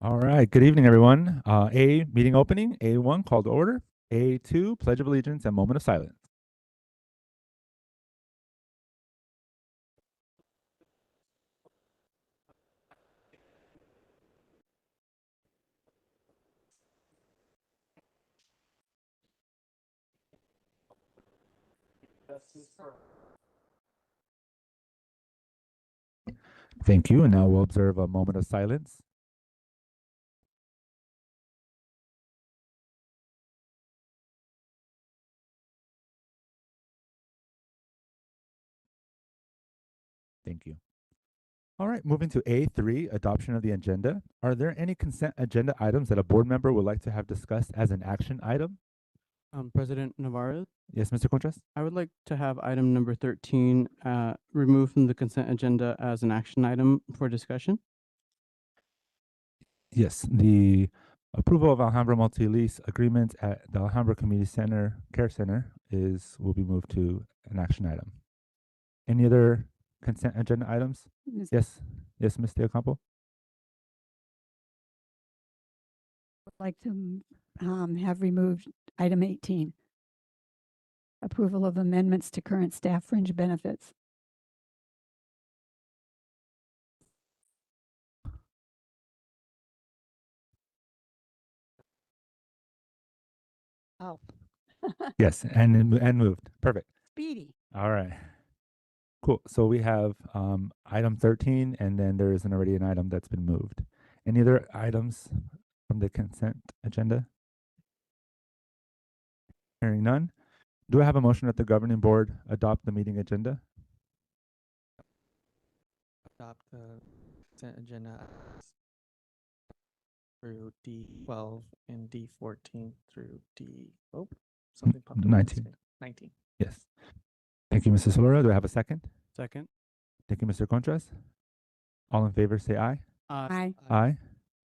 All right. Good evening, everyone. A, meeting opening. A1, call to order. A2, pledge of allegiance and moment of silence. Thank you. And now we'll observe a moment of silence. Thank you. All right, moving to A3, adoption of the agenda. Are there any consent agenda items that a board member would like to have discussed as an action item? President Navarro, Yes, Mr. Contras? I would like to have item number 13 removed from the consent agenda as an action item for discussion. Yes, the approval of Alhambra multi-lease agreement at the Alhambra Community Center Care Center will be moved to an action item. Any other consent agenda items? Yes, Ms. Diocampo? Would like to have removed item 18. Approval of amendments to current staff fringe benefits. Oh. Yes, and moved. Perfect. Speedy. All right. Cool. So we have item 13, and then there isn't already an item that's been moved. Any other items from the consent agenda? Hearing none. Do I have a motion that the governing board adopt the meeting agenda? Adopt the consent agenda through D12 and D14 through something popped up on the 19. screen. 19. Yes. Thank you, Mrs. Solora. Do I have a second? Second. Thank you, Mr. Contras. All in favor, say aye. Aye. Aye.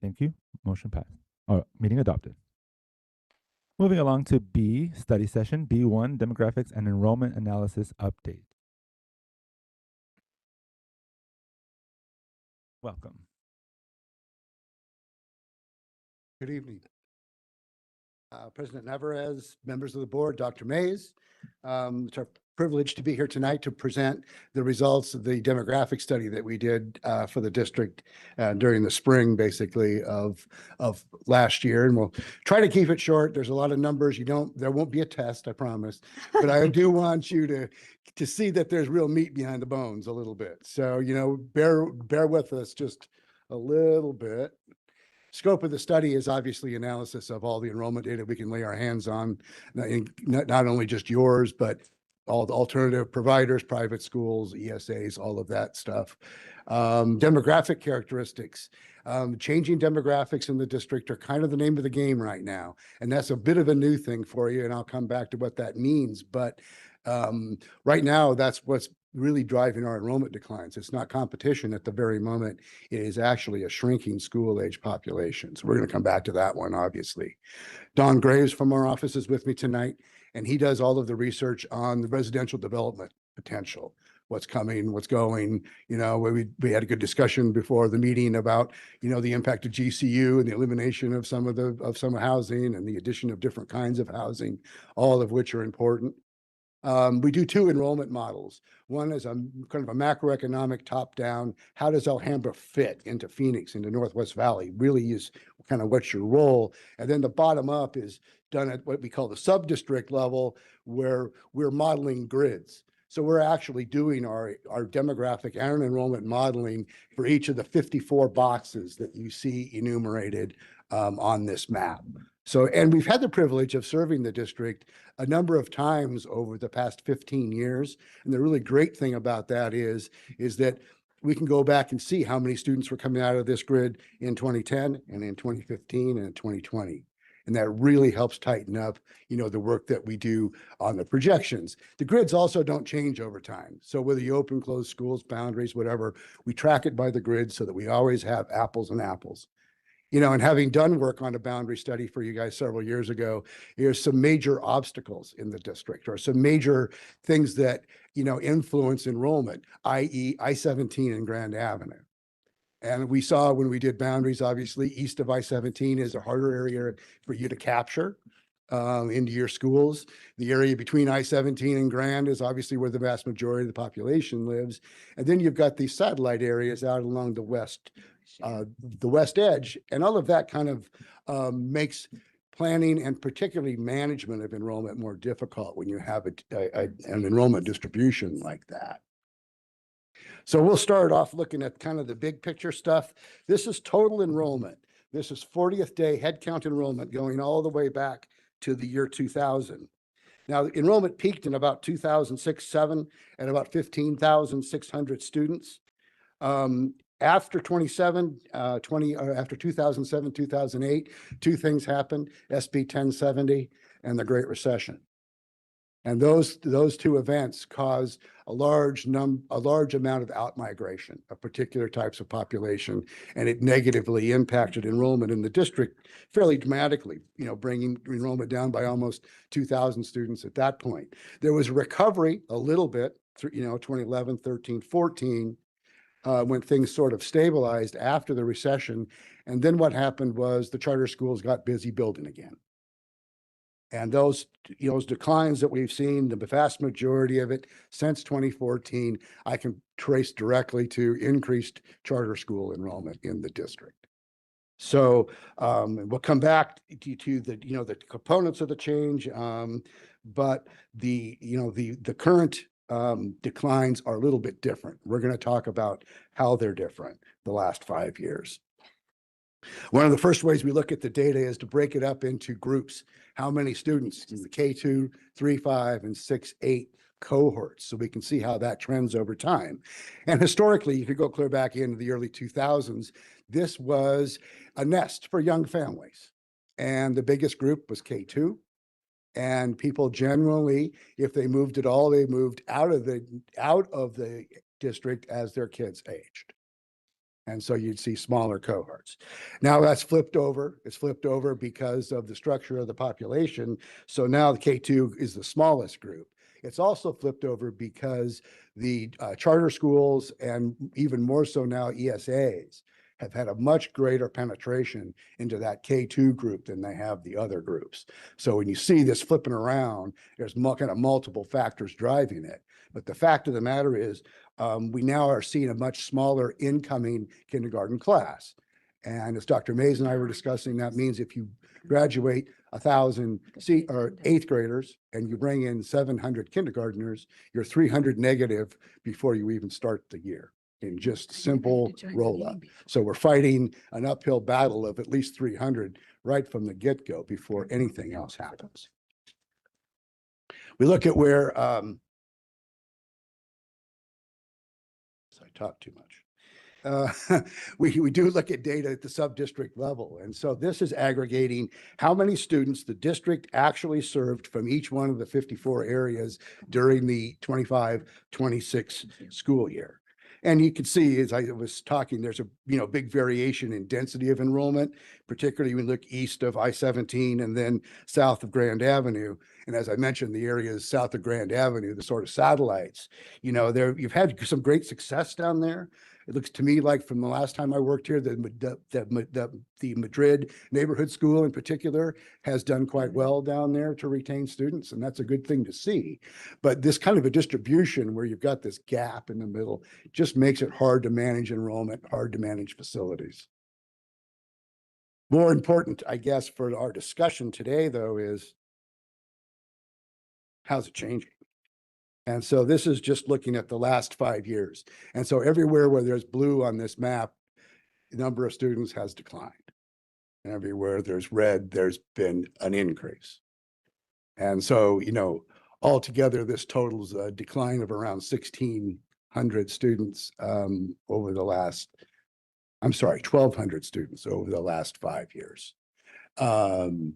Thank you. Motion passed. Meeting adopted. Moving along to B, study session. B1, demographics and enrollment analysis update. Welcome. Good evening. President Navarez, members of the board, Dr. Mays. It's our privilege to be here tonight to present the results of the demographic study that we did for the district during the spring, basically, of last year. And we'll try to keep it short. There's a lot of numbers. There won't be a test, I promise. But I do want you to see that there's real meat behind the bones a little bit. So, bear with us just a little bit. Scope of the study is obviously analysis of all the enrollment data we can lay our hands on, not only just yours, but all the alternative providers, private schools, ESAs, all of that stuff. Demographic characteristics. Changing demographics in the district are kind of the name of the game right now. And that's a bit of a new thing for you, and I'll come back to what that means. But right now, that's what's really driving our enrollment declines. It's not competition at the very moment. It is actually a shrinking school age population. So we're going to come back to that one, obviously. Don Graves from our office is with me tonight, and he does all of the research on the residential development potential. What's coming, what's going, we had a good discussion before the meeting about, the impact of GCU and the elimination of some housing and the addition of different kinds of housing, all of which are important. We do two enrollment models. One is a kind of a macroeconomic top-down. How does Alhambra fit into Phoenix, into Northwest Valley? Really is kind of what's your role. And then the bottom up is done at what we call the sub-district level, where we're modeling grids. So we're actually doing our demographic and enrollment modeling for each of the 54 boxes that you see enumerated on this map. So, and we've had the privilege of serving the district a number of times over the past 15 years. And the really great thing about that is that we can go back and see how many students were coming out of this grid in 2010 and in 2015 and in 2020. And that really helps tighten up, the work that we do on the projections. The grids also don't change over time. So whether you open, close schools, boundaries, whatever, we track it by the grid so that we always have apples and apples. And having done work on a boundary study for you guys several years ago, there's some major obstacles in the district or some major things that, influence enrollment, i.e. I-17 and Grand Avenue. And we saw when we did boundaries, obviously, east of I-17 is a harder area for you to capture into your schools. The area between I-17 and Grand is obviously where the vast majority of the population lives. And then you've got these satellite areas out along the west edge. And all of that kind of makes planning and particularly management of enrollment more difficult when you have an enrollment distribution like that. So we'll start off looking at kind of the big picture stuff. This is total enrollment. This is 40th day headcount enrollment going all the way back to the year 2000. Now, enrollment peaked in about 2006-07 at about 15,600 students. After 2007, 2008, two things happened: SB 1070 and the Great Recession. And those two events caused a large amount of outmigration of particular types of population, and it negatively impacted enrollment in the district fairly dramatically, bringing enrollment down by almost 2,000 students at that point. There was a recovery a little bit through, 2011, 13, 14, when things sort of stabilized after the recession. And then what happened was the charter schools got busy building again. And those declines that we've seen, the vast majority of it since 2014, I can trace directly to increased charter school enrollment in the district. So we'll come back to the components of the change, but the current declines are a little bit different. We're going to talk about how they're different the last 5 years. One of the first ways we look at the data is to break it up into groups. How many students in the K2, 3, 5, and 6, 8 cohorts, so we can see how that trends over time. And historically, you could go clear back into the early 2000s. This was a nest for young families. And the biggest group was K2. And people generally, if they moved at all, they moved out of the district as their kids aged. And so you'd see smaller cohorts. Now that's flipped over. It's flipped over because of the structure of the population. So now the K2 is the smallest group. It's also flipped over because the charter schools, and even more so now ESAs, have had a much greater penetration into that K2 group than they have the other groups. So when you see this flipping around, there's kind of multiple factors driving it. But the fact of the matter is, we now are seeing a much smaller incoming kindergarten class. And as Dr. Mays and I were discussing, that means if you graduate 1,000 eighth graders and you bring in 700 kindergartners, you're 300 negative before you even start the year in just simple roll up. So we're fighting an uphill battle of at least 300 right from the get-go before anything else happens. We look at where, I talk too much. We do look at data at the sub-district level. And so this is aggregating how many students the district actually served from each one of the 54 areas during the 25-26 school year. And you can see, as I was talking, there's a big variation in density of enrollment, particularly when you look east of I-17 and then south of Grand Avenue. And as I mentioned, the areas south of Grand Avenue, the sort of satellites, you've had some great success down there. It looks to me like from the last time I worked here, the Madrid neighborhood school in particular has done quite well down there to retain students, and that's a good thing to see. But this kind of a distribution where you've got this gap in the middle just makes it hard to manage enrollment, hard to manage facilities. More important, I guess, for our discussion today, though, is how's it changing? And so this is just looking at the last 5 years. And so everywhere where there's blue on this map, the number of students has declined. And everywhere there's red, there's been an increase. And so, altogether, this totals a decline of around 1,600 students over the last, 1,200 students over the last 5 years. And,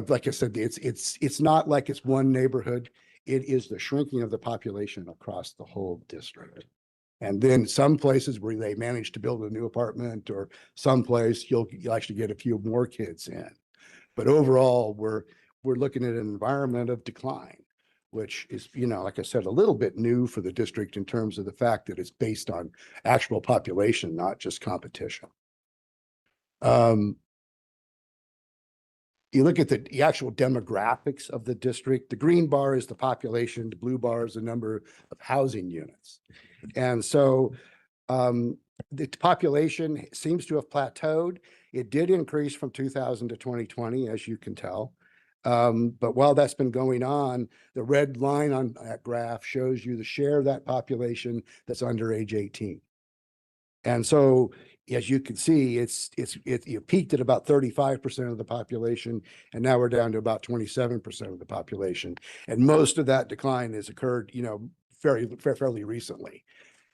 like I said, it's not like it's one neighborhood. It is the shrinking of the population across the whole district. And then some places where they manage to build a new apartment, or someplace you'll actually get a few more kids in. But overall, we're looking at an environment of decline, which is, like I said, a little bit new for the district in terms of the fact that it's based on actual population, not just competition. You look at the actual demographics of the district. The green bar is the population, the blue bar is the number of housing units. And so the population seems to have plateaued. It did increase from 2000 to 2020, as you can tell. But while that's been going on, the red line on that graph shows you the share of that population that's under age 18. And so, as you can see, it peaked at about 35% of the population, and now we're down to about 27% of the population. And most of that decline has occurred, fairly recently.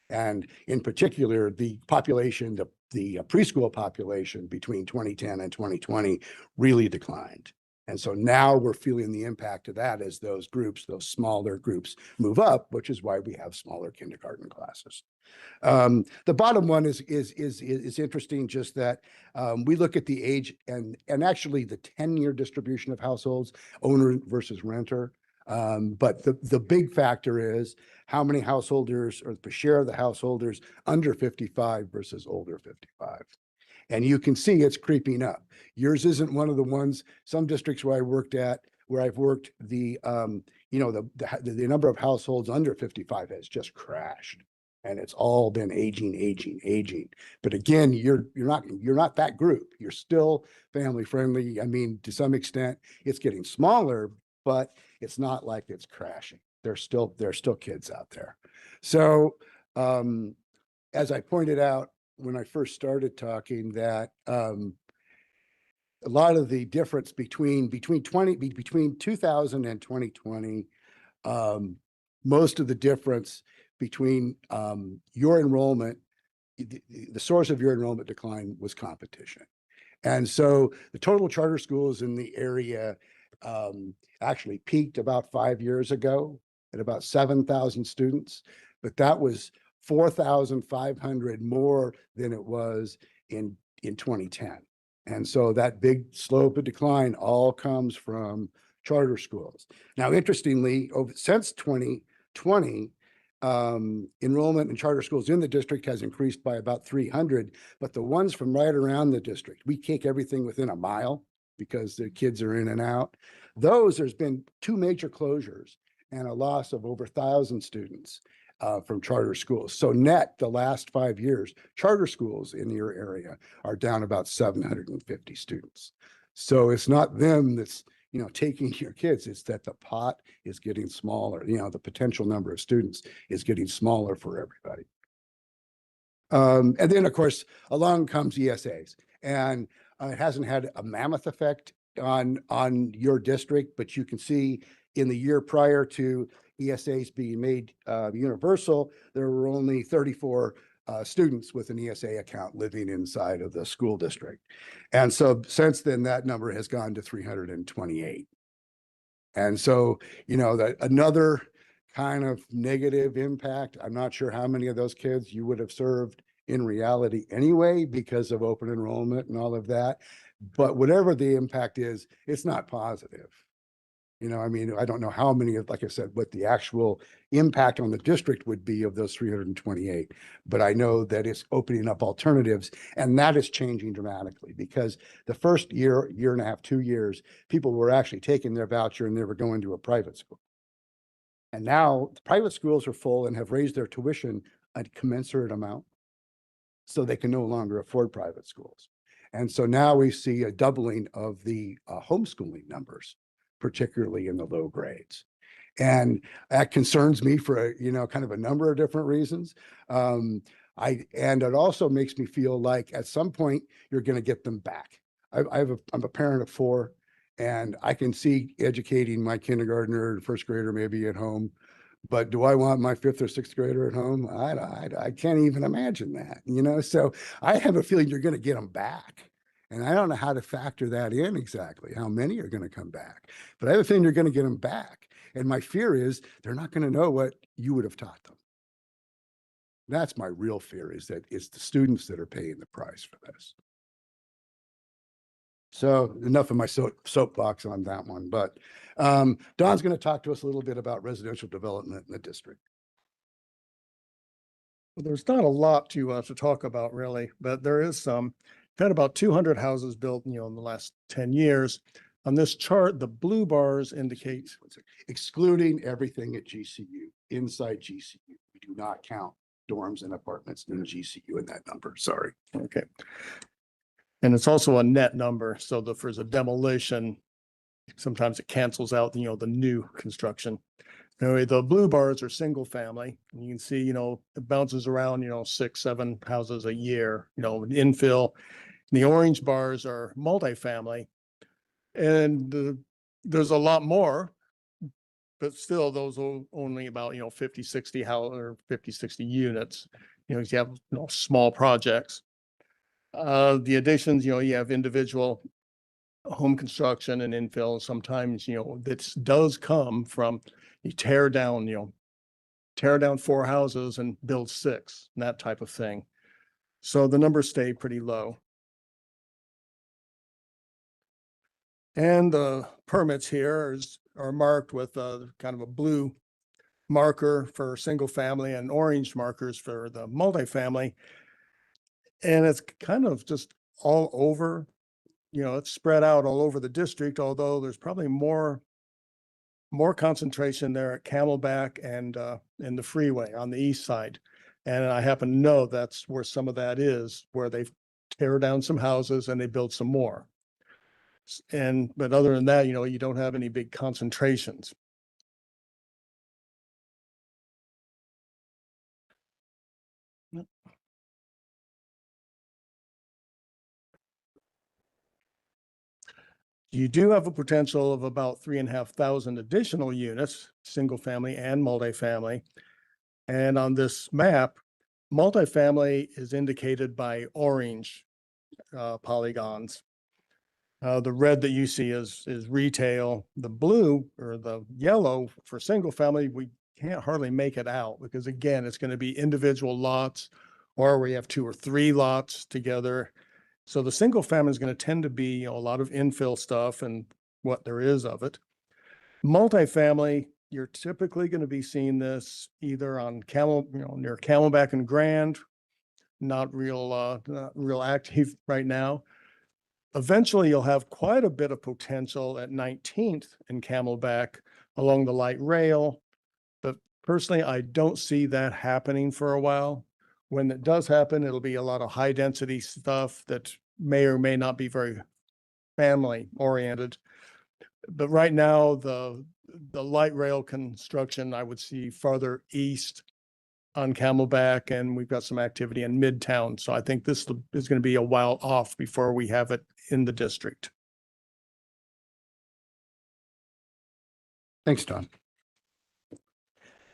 And in particular, the population, the preschool population between 2010 and 2020 really declined. And so now we're feeling the impact of that as those smaller groups move up, which is why we have smaller kindergarten classes. The bottom one is interesting, just that we look at the age and actually the 10-year distribution of households, owner versus renter. But the big factor is how many householders, or the share of the householders under 55 versus older 55. And you can see it's creeping up. Yours isn't one of the ones. Some districts where I've worked, the number of households under 55 has just crashed, and it's all been aging. But again, you're not that group. You're still family friendly. I mean, to some extent, it's getting smaller, but it's not like it's crashing. There's still kids out there. So as I pointed out when I first started talking, that a lot of the difference between 2000 and 2020, most of the difference between your enrollment, the source of your enrollment decline was competition. And so the total charter schools in the area actually peaked about 5 years ago at about 7,000 students, but that was 4,500 more than it was in 2010. And so that big slope of decline all comes from charter schools. Now, interestingly, since 2020, enrollment in charter schools in the district has increased by about 300, but the ones from right around the district, we take everything within a mile because the kids are in and out. There's been 2 major closures and a loss of over 1,000 students from charter schools. So net, the last 5 years, charter schools in your area are down about 750 students. So it's not them that's, taking your kids, it's that the pot is getting smaller. The potential number of students is getting smaller for everybody. And then, of course, along comes ESAs. And it hasn't had a mammoth effect on your district, but you can see in the year prior to ESAs being made universal, there were only 34 students with an ESA account living inside of the school district. And so since then, that number has gone to 328. And so, that another kind of negative impact. I'm not sure how many of those kids you would have served in reality anyway because of open enrollment and all of that. But whatever the impact is, it's not positive. I don't know how many of, like I said, what the actual impact on the district would be of those 328, but I know that it's opening up alternatives, and that is changing dramatically because the first year and a half, 2 years, people were actually taking their voucher and they were going to a private school. And now the private schools are full and have raised their tuition a commensurate amount, so they can no longer afford private schools. And so now we see a doubling of the homeschooling numbers, particularly in the low grades. And that concerns me for, kind of a number of different reasons. And it also makes me feel like at some point you're going to get them back. I'm a parent of 4, and I can see educating my kindergartner and first grader maybe at home. But do I want my 5th or 6th grader at home? I can't even imagine that, so I have a feeling you're going to get them back. And I don't know how to factor that in exactly, how many are going to come back. But I have a feeling you're going to get them back. And my fear is they're not going to know what you would have taught them. That's my real fear, is that it's the students that are paying the price for this. So enough of my soapbox on that one, but Don's going to talk to us a little bit about residential development in the district. Well, there's not a lot to talk about really, but there is some. We've had about 200 houses built, in the last 10 years. On this chart, the blue bars indicate, Excluding everything at GCU, inside GCU. We do not count dorms and apartments in GCU in that number. Sorry. okay. And it's also a net number, so if there's a demolition, sometimes it cancels out, the new construction. Anyway, the blue bars are single family. And you can see, it bounces around, 6, 7 houses a year, infill. The orange bars are multifamily. And there's a lot more, but still those are only about, 50, 60 or 50, 60 units. You have, small projects. The additions, you have individual home construction and infill. Sometimes, this does come from you tear down 4 houses and build 6, and that type of thing. So the numbers stay pretty low. And the permits here are marked with kind of a blue marker for single family and orange markers for the multifamily. And it's kind of just all over, it's spread out all over the district, although there's probably more concentration there at Camelback and in the freeway on the east side. And I happen to know that's where some of that is, where they tear down some houses and they build some more. But other than that, you don't have any big concentrations. You do have a potential of about 3,500 additional units, single family and multifamily. And on this map, multifamily is indicated by orange polygons. The red that you see is retail. The blue or the yellow for single family, we can't hardly make it out because again, it's going to be individual lots, or we have 2 or 3 lots together. So the single family is going to tend to be a lot of infill stuff and what there is of it. Multifamily, you're typically going to be seeing this either on near Camelback and Grand, not real active right now. Eventually, you'll have quite a bit of potential at 19th and Camelback along the light rail. But personally, I don't see that happening for a while. When it does happen, it'll be a lot of high density stuff that may or may not be very family oriented. But right now, the light rail construction, I would see farther east on Camelback, and we've got some activity in Midtown. So I think this is going to be a while off before we have it in the district. Thanks, Don.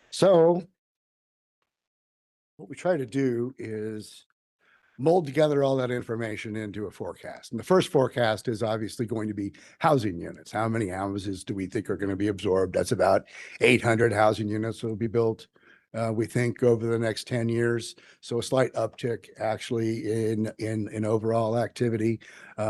So what we try to do is mold together all that information into a forecast. And the first forecast is obviously going to be housing units. How many houses do we think are going to be absorbed? That's about 800 housing units will be built, we think, over the next 10 years. So a slight uptick actually in overall activity.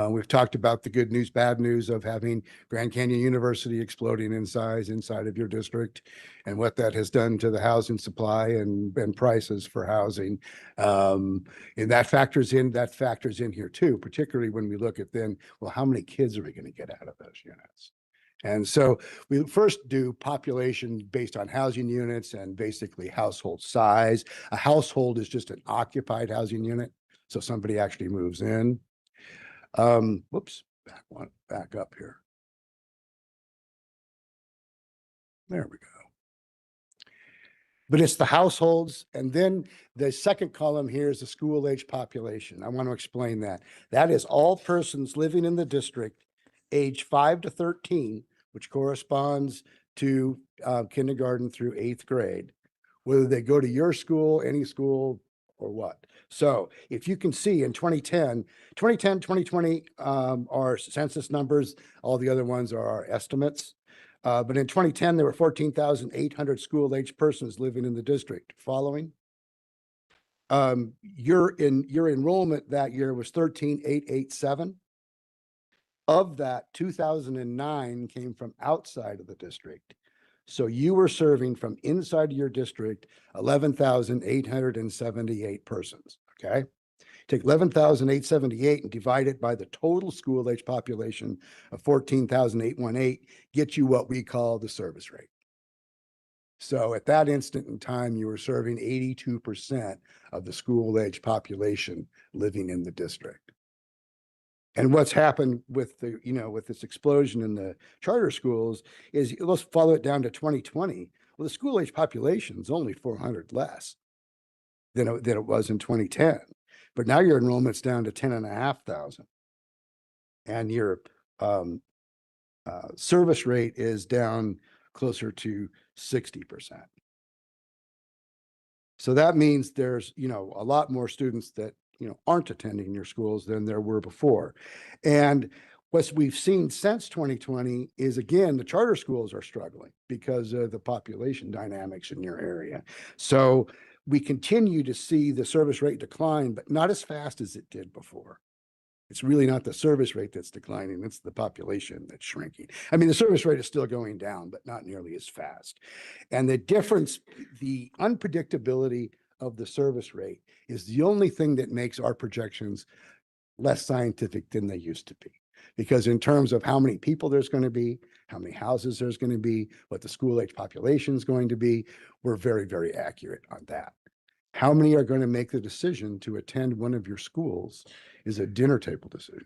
We've talked about the good news, bad news of having Grand Canyon University exploding in size inside of your district and what that has done to the housing supply and prices for housing. And that factors in here too, particularly when we look at then, well, how many kids are we going to get out of those units? And so we first do population based on housing units and basically household size. A household is just an occupied housing unit. So somebody actually moves in. Whoops, back up here. There we go. But it's the households. And then the second column here is the school age population. I want to explain that. That is all persons living in the district age 5 to 13, which corresponds to kindergarten through 8th grade, whether they go to your school, any school, or what. So if you can see in 2010, 2020 are census numbers. All the other ones are our estimates. But in 2010, there were 14,800 school-age persons living in the district. Following? Your enrollment that year was 13,887. Of that, 2,009 came from outside of the district. So you were serving from inside your district 11,878 persons, okay? Take 11,878 and divide it by the total school age population of 14,818, get you what we call the service rate. So at that instant in time, you were serving 82% of the school age population living in the district. And what's happened with the, with this explosion in the charter schools is, let's follow it down to 2020. Well, the school age population is only 400 less than it was in 2010. But now your enrollment's down to 10,500. And your service rate is down closer to 60%. So that means there's, a lot more students that, aren't attending your schools than there were before. And what we've seen since 2020 is, again, the charter schools are struggling because of the population dynamics in your area. So we continue to see the service rate decline, but not as fast as it did before. It's really not the service rate that's declining, it's the population that's shrinking. I mean, the service rate is still going down, but not nearly as fast. And the difference, the unpredictability of the service rate is the only thing that makes our projections less scientific than they used to be. Because in terms of how many people there's going to be, how many houses there's going to be, what the school age population is going to be, we're very, very accurate on that. How many are going to make the decision to attend one of your schools is a dinner table decision.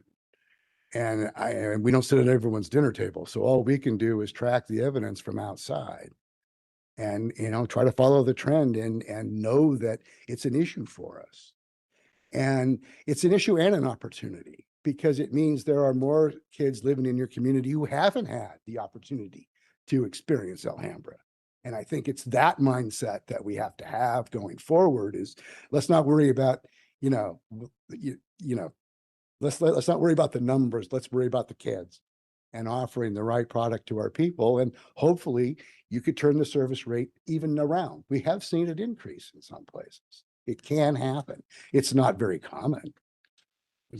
And we don't sit at everyone's dinner table. So all we can do is track the evidence from outside and, try to follow the trend and know that it's an issue for us. And it's an issue and an opportunity, because it means there are more kids living in your community who haven't had the opportunity to experience Alhambra. And I think it's that mindset that we have to have going forward is, let's not worry about, let's not worry about the numbers. Let's worry about the kids and offering the right product to our people. And hopefully you could turn the service rate even around. We have seen it increase in some places. It can happen. It's not very common.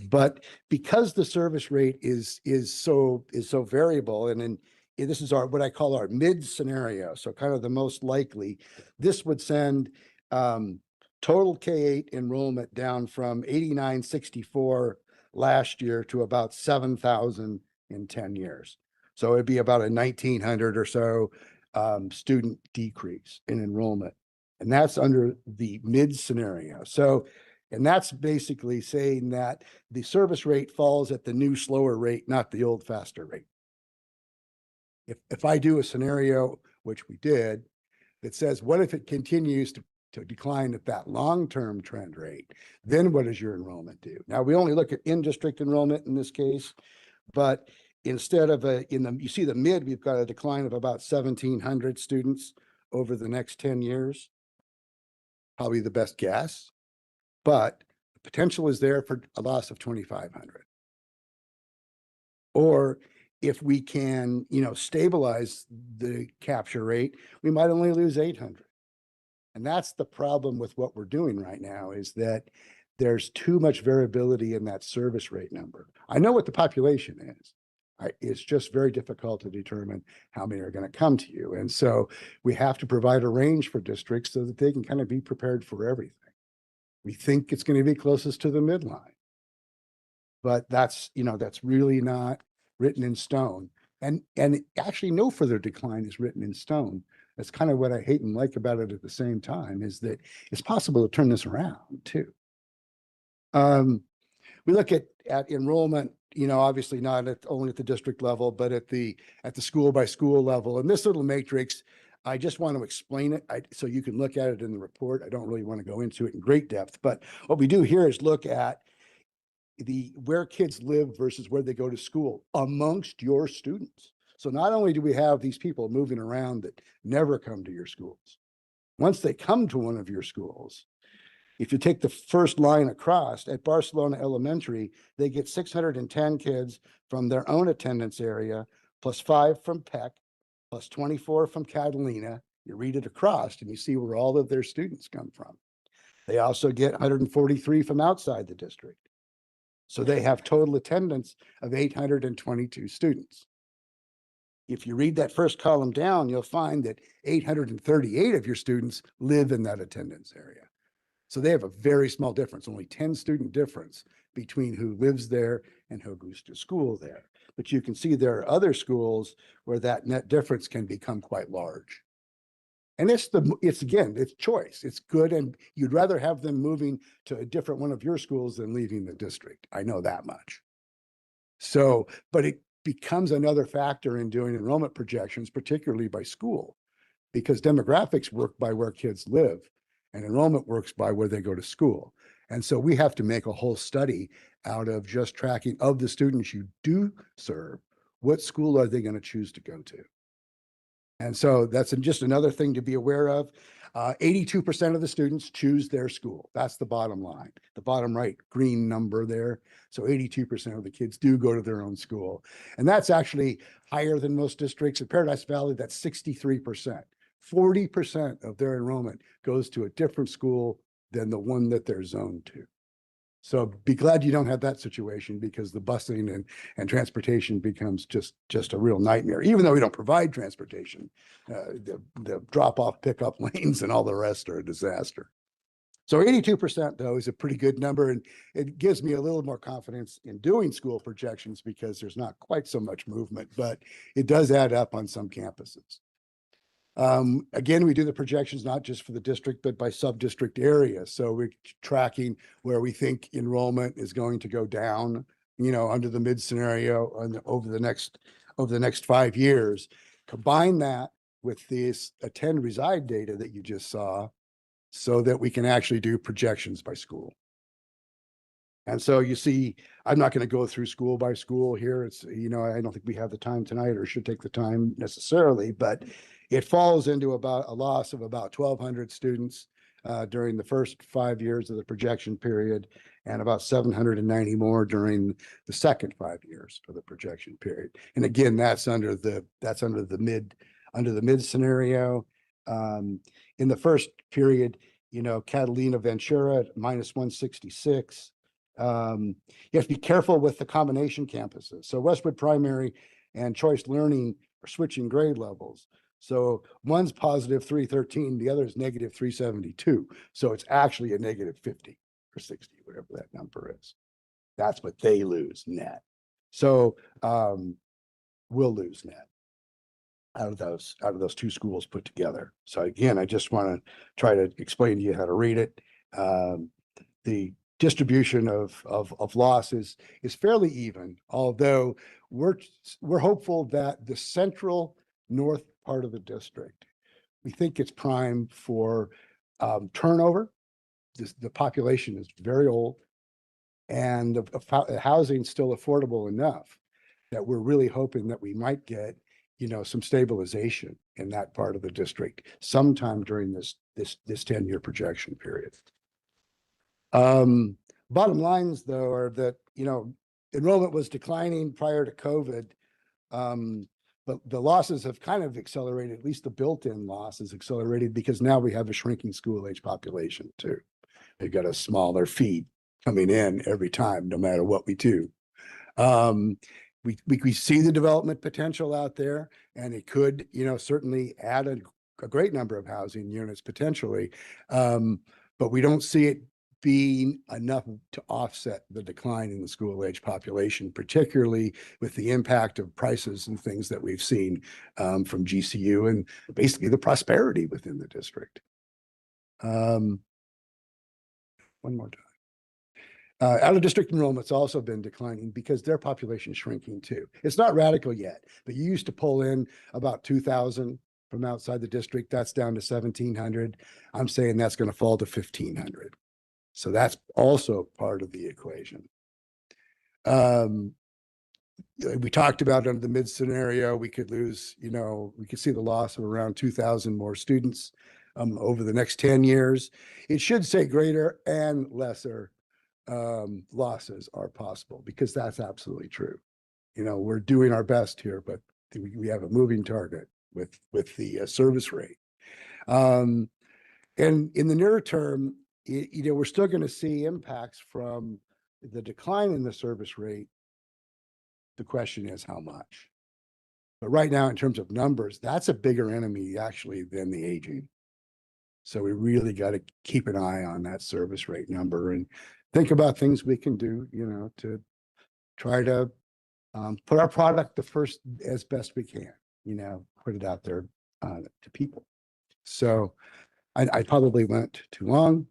But because the service rate is so variable, and this is what I call our mid scenario, so kind of the most likely, this would send total K-8 enrollment down from 8,964 last year to about 7,000 in 10 years. So it'd be about a 1,900 or so student decrease in enrollment. And that's under the mid scenario. So, and that's basically saying that the service rate falls at the new slower rate, not the old faster rate. If I do a scenario, which we did, that says, what if it continues to decline at that long-term trend rate, then what does your enrollment do? Now, we only look at in-district enrollment in this case, but instead of you see the mid, we've got a decline of about 1,700 students over the next 10 years. Probably the best guess. But the potential is there for a loss of 2,500. Or if we can, stabilize the capture rate, we might only lose 800. And that's the problem with what we're doing right now, is that there's too much variability in that service rate number. I know what the population is. It's just very difficult to determine how many are going to come to you. And so we have to provide a range for districts so that they can kind of be prepared for everything. We think it's going to be closest to the midline, but that's really not written in stone. And actually no further decline is written in stone. That's kind of what I hate and like about it at the same time, is that it's possible to turn this around too. We look at enrollment, obviously not only at the district level, but at the school by school level. And this little matrix, I just want to explain it so you can look at it in the report. I don't really want to go into it in great depth, but what we do here is look at where kids live versus where they go to school amongst your students. So not only do we have these people moving around that never come to your schools, once they come to one of your schools, if you take the first line across at Barcelona Elementary, they get 610 kids from their own attendance area, plus 5 from Peck, plus 24 from Catalina. You read it across and you see where all of their students come from. They also get 143 from outside the district. So they have total attendance of 822 students. If you read that first column down, you'll find that 838 of your students live in that attendance area. So they have a very small difference, only 10 student difference between who lives there and who goes to school there. But you can see there are other schools where that net difference can become quite large. And it's again, it's choice. It's good. And you'd rather have them moving to a different one of your schools than leaving the district. I know that much. So, but it becomes another factor in doing enrollment projections, particularly by school, because demographics work by where kids live and enrollment works by where they go to school. And so we have to make a whole study out of just tracking of the students you do serve, what school are they going to choose to go to? And so that's just another thing to be aware of. 82% of the students choose their school. That's the bottom line. The bottom right green number there. So 82% of the kids do go to their own school. And that's actually higher than most districts. In Paradise Valley, that's 63%. 40% of their enrollment goes to a different school than the one that they're zoned to. So be glad you don't have that situation, because the busing and transportation becomes just a real nightmare. Even though we don't provide transportation, the drop-off pickup lanes and all the rest are a disaster. So 82% though is a pretty good number, and it gives me a little more confidence in doing school projections because there's not quite so much movement, but it does add up on some campuses. Again, we do the projections not just for the district, but by sub-district area. So we're tracking where we think enrollment is going to go down, under the mid scenario and over the next 5 years. Combine that with this attend reside data that you just saw so that we can actually do projections by school. And so you see, I'm not going to go through school by school here. It's, I don't think we have the time tonight or should take the time necessarily, but it falls into about a loss of about 1,200 students during the first 5 years of the projection period, and about 790 more during the second 5 years of the projection period. And again, that's under the mid scenario. In the first period, Catalina Ventura at minus 166. You have to be careful with the combination campuses. So Westwood Primary and Choice Learning are switching grade levels. So one's positive 313, the other is negative 372. So it's actually a negative 50 or 60, whatever that number is. That's what they lose net. So we'll lose net out of those two schools put together. So again, I just want to try to explain to you how to read it. The distribution of losses is fairly even, although we're hopeful that the central north part of the district, we think it's prime for turnover. The population is very old, and the housing still affordable enough that we're really hoping that we might get some stabilization in that part of the district sometime during this 10-year projection period. Bottom lines though are that enrollment was declining prior to COVID, but the losses have kind of accelerated. At least the built-in loss has accelerated because now we have a shrinking school age population too. They've got a smaller feed coming in every time, no matter what we do. We see the development potential out there, and it could, certainly add a great number of housing units potentially, but we don't see it being enough to offset the decline in the school age population, particularly with the impact of prices and things that we've seen from GCU and basically the prosperity within the district. One more time. Out of district enrollment's also been declining because their population is shrinking too. It's not radical yet, but you used to pull in about 2,000 from outside the district. That's down to 1,700. I'm saying that's going to fall to 1,500. So that's also part of the equation. We talked about under the mid scenario, we could lose, we could see the loss of around 2,000 more students over the next 10 years. It should say greater and lesser losses are possible, because that's absolutely true. We're doing our best here, but we have a moving target with the service rate. And in the near term, we're still going to see impacts from the decline in the service rate, the question is how much? But right now, in terms of numbers, that's a bigger enemy actually than the aging. So we really got to keep an eye on that service rate number and think about things we can do, to try to put our product the first as best we can, put it out there to people. So I probably went too long,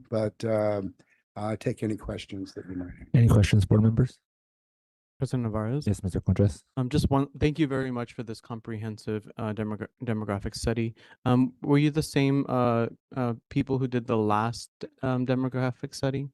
but take any questions that you might have. Any questions, board members? President Navarez? Yes, Mr. Contreras. Just one, thank you very much for this comprehensive demographic study. Were you the same people who did the last demographic study?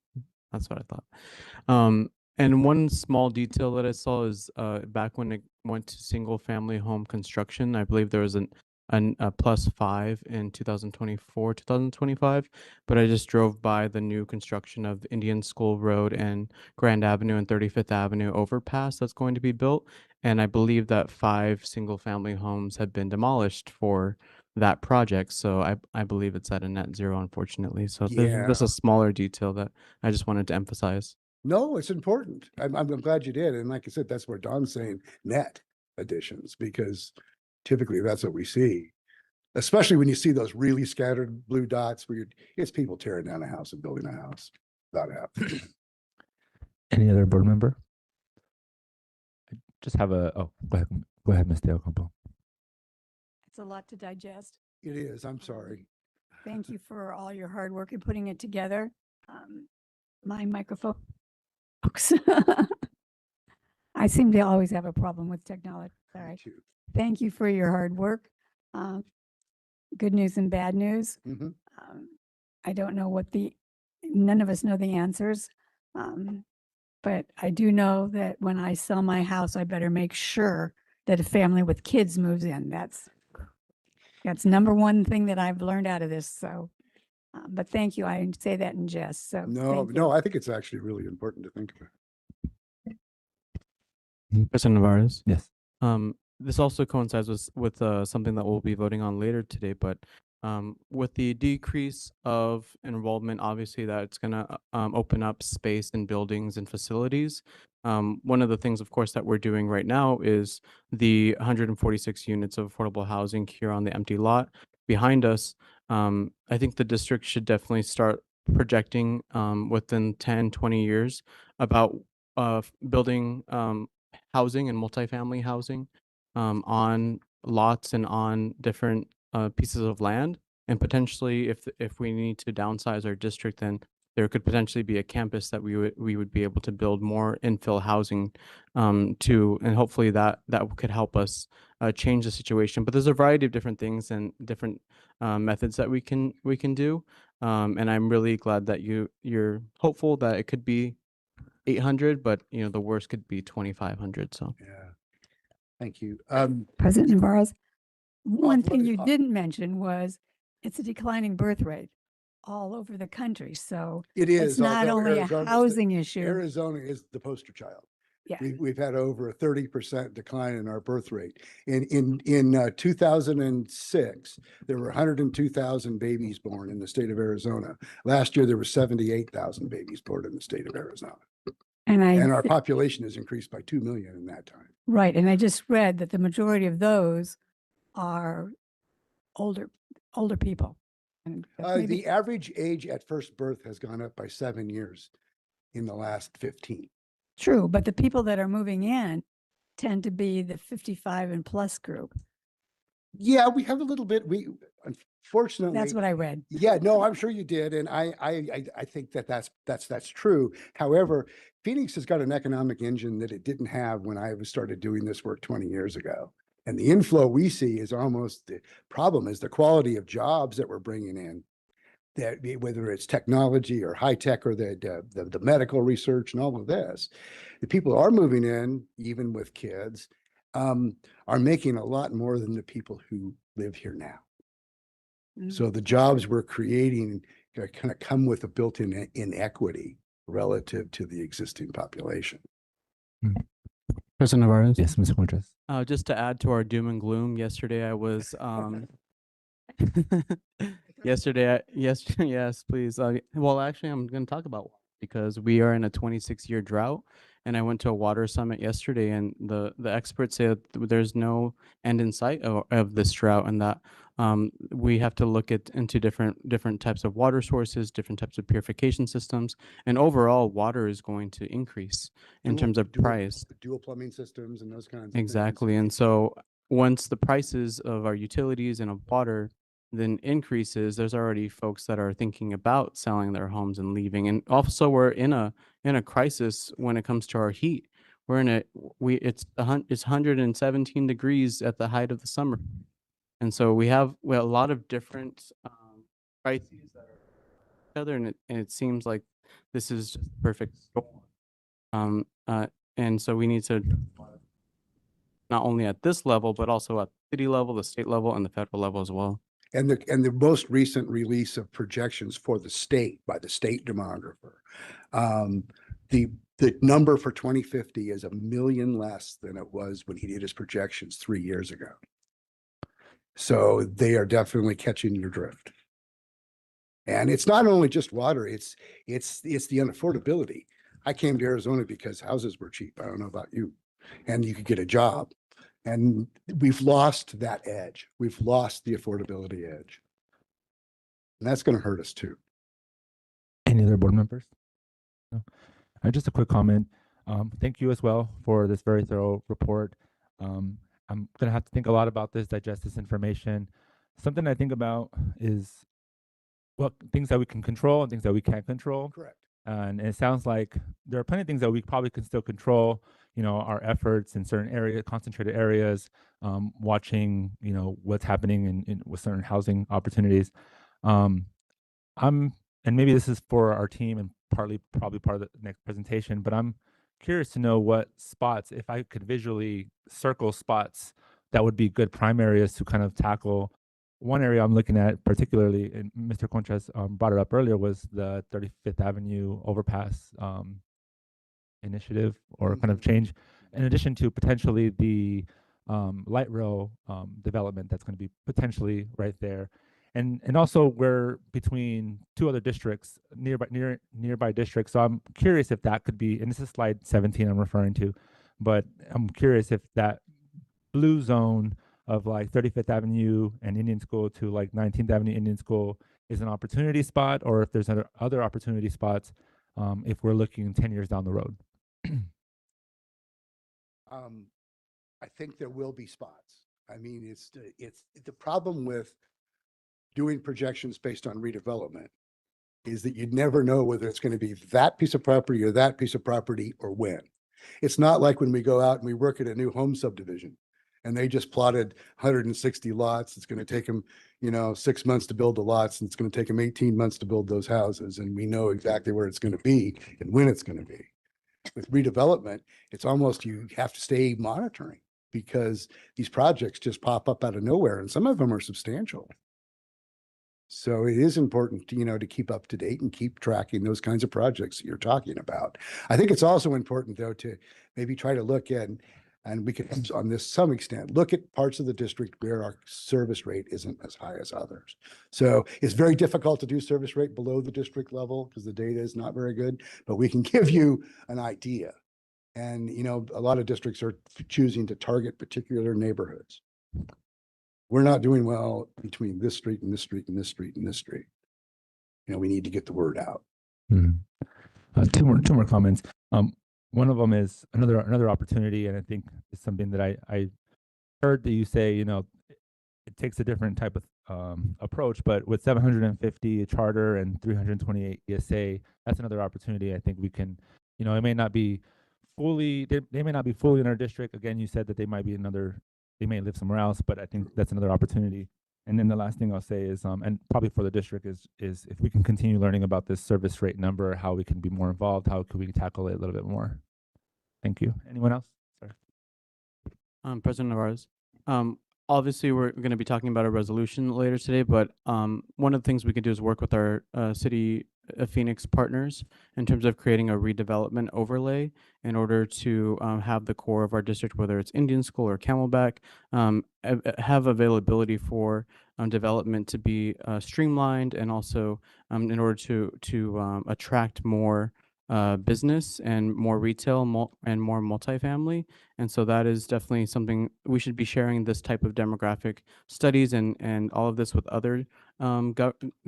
That's what I thought. And one small detail that I saw is back when it went to single family home construction, I believe there was a +5 in 2024, 2025, but I just drove by the new construction of Indian School Road and Grand Avenue and 35th Avenue overpass that's going to be built. And I believe that 5 single family homes have been demolished for that project. So I believe it's at a net zero, unfortunately. So there's Yeah. a smaller detail that I just wanted to emphasize. No, it's important. I'm glad you did. And like I said, that's where Don's saying net additions, because typically that's what we see. Especially when you see those really scattered blue dots where it's people tearing down a house and building a house. That happens. Any other board member? I just have go ahead, Ms. Dale Campo. It's a lot to digest. It is, I'm sorry. Thank you for all your hard work in putting it together. My microphone. Oops. I seem to always have a problem with technology. Sorry. Too. Thank you for your hard work. Good news and bad news. Mhm. I don't know none of us know the answers. But I do know that when I sell my house, I better make sure that a family with kids moves in. That's number one thing that I've learned out of this. So, but thank you. I say that in jest. So thank you. I think it's actually really important to think about. President Navarez? Yes. This also coincides with something that we'll be voting on later today, but with the decrease of enrollment, obviously that's going to open up space in buildings and facilities. One of the things, of course, that we're doing right now is the 146 units of affordable housing here on the empty lot behind us. I think the district should definitely start projecting within 10, 20 years about building housing and multifamily housing on lots and on different pieces of land. And potentially, if we need to downsize our district, then there could potentially be a campus that we would be able to build more infill housing to, and hopefully that could help us change the situation. But there's a variety of different things and different methods that we can do. And I'm really glad that you're hopeful that it could be 800, but the worst could be 2,500. So Yeah. Thank you. President Navarez, one what thing is- you didn't mention was it's a declining birth rate all over the country. So It is. it's not although only a Arizona's the- housing issue. Arizona is the poster child. Yeah. We've had over a 30% decline in our birth rate. In 2006, there were 102,000 babies born in the state of Arizona. Last year, there were 78,000 babies born in the state of Arizona. And our population has increased by 2 million in that time. Right. And I just read that the majority of those are older people. And maybe The average age at first birth has gone up by 7 years in the last 15. true, but the people that are moving in tend to be the 55 and plus group. Yeah, we have a little bit. Unfortunately, That's what I read. Yeah, no, I'm sure you did, and I think that's true. However, Phoenix has got an economic engine that it didn't have when I started doing this work 20 years ago. And the inflow we see is almost the problem is the quality of jobs that we're bringing in. That whether it's technology or high tech or the medical research and all of this, the people who are moving in, even with kids, are making a lot more than the people who live here now. So the jobs we're creating kind of come with a built-in inequity relative to the existing population. President Navarez? Yes, Mr. Contreras. Just to add to our doom and gloom, yesterday I was yes, please. Well, actually, I'm going to talk about because we are in a 26-year drought. And I went to a water summit yesterday, and the experts say that there's no end in sight of this drought, and that we have to look into different types of water sources, different types of purification systems, and overall water is going to increase in terms of price. Dual plumbing systems and those kinds of things. Exactly. And so once the prices of our utilities and of water then increases, there's already folks that are thinking about selling their homes and leaving. And also we're in a crisis when it comes to our heat. We're in it's 117 degrees at the height of the summer. And so we have a lot of different crises that are together, and it seems like this is just the perfect storm. And so we need to not only at this level, but also at the city level, the state level, and the federal level as well. And the most recent release of projections for the state by the state demographer, the number for 2050 is 1 million less than it was when he did his projections 3 years ago. So they are definitely catching your drift. And it's not only just water, it's the unaffordability. I came to Arizona because houses were cheap. I don't know about you. And you could get a job. And we've lost that edge. We've lost the affordability edge. And that's going to hurt us too. Any other board members? No. Just a quick comment. Thank you as well for this very thorough report. I'm going to have to think a lot about this, digest this information. Something I think about is what things that we can control and things that we can't control. Correct. And it sounds like there are plenty of things that we probably can still control, our efforts in certain areas, concentrated areas, watching, what's happening in with certain housing opportunities. And maybe this is for our team and probably part of the next presentation, but I'm curious to know what spots, if I could visually circle spots that would be good prime areas to kind of tackle. One area I'm looking at particularly, and Mr. Conchas brought it up earlier, was the 35th Avenue overpass initiative or kind of change, in addition to potentially the light rail development that's going to be potentially right there. And also we're between two other districts, nearby districts. So I'm curious if that could be, and this is slide 17 I'm referring to, but I'm curious if that blue zone of like 35th Avenue and Indian School to like 19th Avenue Indian School is an opportunity spot, or if there's other opportunity spots if we're looking 10 years down the road. I think there will be spots. I mean, it's the problem with doing projections based on redevelopment is that you never know whether it's going to be that piece of property or that piece of property or when. It's not like when we go out and we work at a new home subdivision and they just plotted 160 lots. It's going to take them, 6 months to build the lots, and it's going to take them 18 months to build those houses. And we know exactly where it's going to be and when it's going to be. With redevelopment, it's almost you have to stay monitoring because these projects just pop up out of nowhere, and some of them are substantial. So it is important to, to keep up to date and keep tracking those kinds of projects that you're talking about. I think it's also important, though, to maybe try to look at, and we can, on this some extent, look at parts of the district where our service rate isn't as high as others. So it's very difficult to do service rate below the district level because the data is not very good, but we can give you an idea. And, a lot of districts are choosing to target particular neighborhoods. We're not doing well between this street and this street and this street and this street. We need to get the word out. Mm-hmm. Two more comments. One of them is another opportunity, and I think it's something that I heard that you say. It takes a different type of approach, but with 750 charter and 328 ESA, that's another opportunity. I think we can. It may not be fully. They may not be fully in our district. Again, you said that they might be they may live somewhere else, but I think that's another opportunity. And then the last thing I'll say is, and probably for the district is if we can continue learning about this service rate number, how we can be more involved, how could we tackle it a little bit more? Thank you. Anyone else? Sorry. President Navarez, obviously we're going to be talking about a resolution later today, but one of the things we can do is work with our City of Phoenix partners in terms of creating a redevelopment overlay in order to have the core of our district, whether it's Indian School or Camelback, have availability for development to be streamlined, and also in order to attract more business and more retail and more multifamily. And so that is definitely something we should be sharing, this type of demographic studies and all of this with other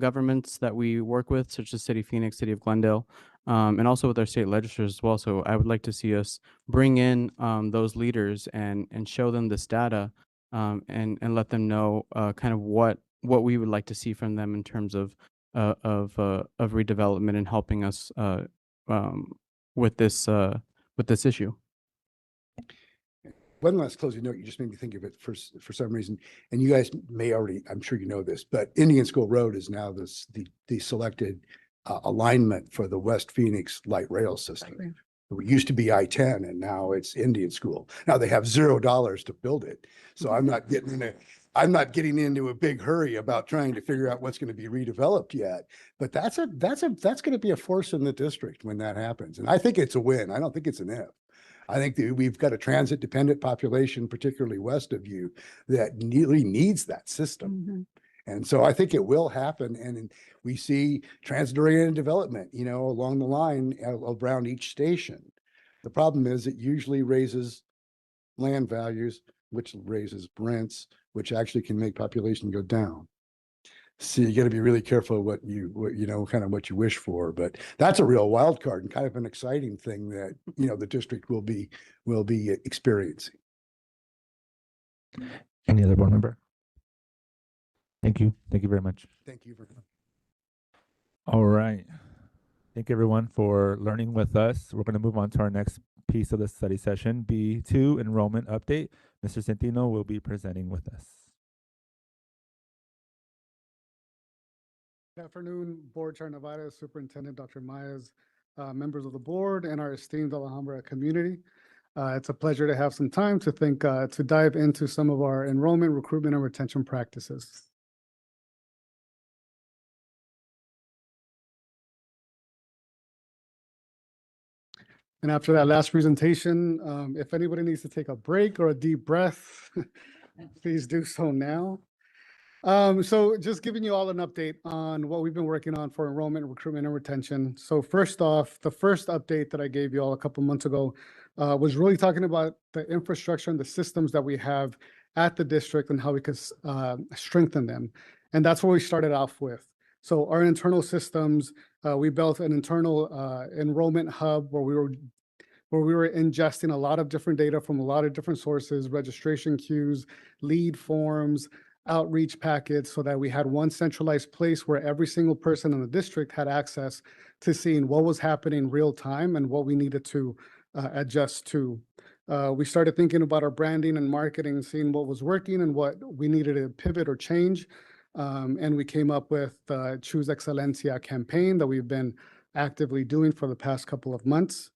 governments that we work with, such as City of Phoenix, City of Glendale, and also with our state legislators as well. So I would like to see us bring in those leaders and show them this data, and let them know kind of what we would like to see from them in terms of redevelopment and helping us with this issue. One last closing note, you just made me think of it for some reason, and you guys may already, I'm sure you know this, but Indian School Road is now the selected alignment for the West Phoenix light rail system. Right. It used to be I-10 and now it's Indian School. Now they have $0 to build it. So I'm not getting into a big hurry about trying to figure out what's going to be redeveloped yet. But that's going to be a force in the district when that happens. And I think it's a win. I don't think it's an if. I think that we've got a transit dependent population, particularly west of you, that really needs that system. Mhm. And so I think it will happen. And we see transit-oriented development, you know, along the line around each station. The problem is it usually raises land values, which raises rents, which actually can make population go down. So you got to be really careful what you wish for. But that's a real wild card and kind of an exciting thing that, you know, the district will be experiencing. Any other board member? Thank you. Thank you very much. Thank you very much. All right. Thank everyone for learning with us. We're going to move on to our next piece of the study session, B2 enrollment update. Mr. Centino will be presenting with us. Good afternoon, Board Chair Nevares, Superintendent Dr. Myers, members of the board, and our esteemed Alhambra community. It's a pleasure to have some time to dive into some of our enrollment, recruitment, and retention practices. And after that last presentation, if anybody needs to take a break or a deep breath, please do so now. So just giving you all an update on what we've been working on for enrollment, recruitment, and retention. So first off, the first update that I gave you all a couple months ago was really talking about the infrastructure and the systems that we have at the district and how we could strengthen them. And that's what we started off with. So our internal systems, we built an internal enrollment hub where we were ingesting a lot of different data from a lot of different sources, registration queues, lead forms, outreach packets, so that we had one centralized place where every single person in the district had access to seeing what was happening real time and what we needed to adjust to. We started thinking about our branding and marketing, seeing what was working and what we needed to pivot or change. And we came up with the Choose Excelencia campaign that we've been actively doing for the past couple of months.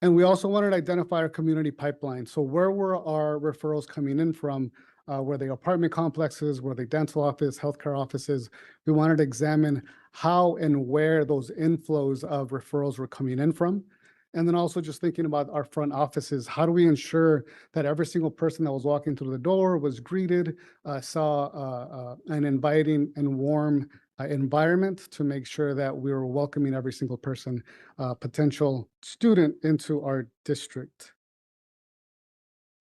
And we also wanted to identify our community pipeline. So where were our referrals coming in from? Were they apartment complexes? Were they dental office, healthcare offices? We wanted to examine how and where those inflows of referrals were coming in from. And then also just thinking about our front offices. How do we ensure that every single person that was walking through the door was greeted, saw an inviting and warm environment to make sure that we were welcoming every single person, potential student into our district.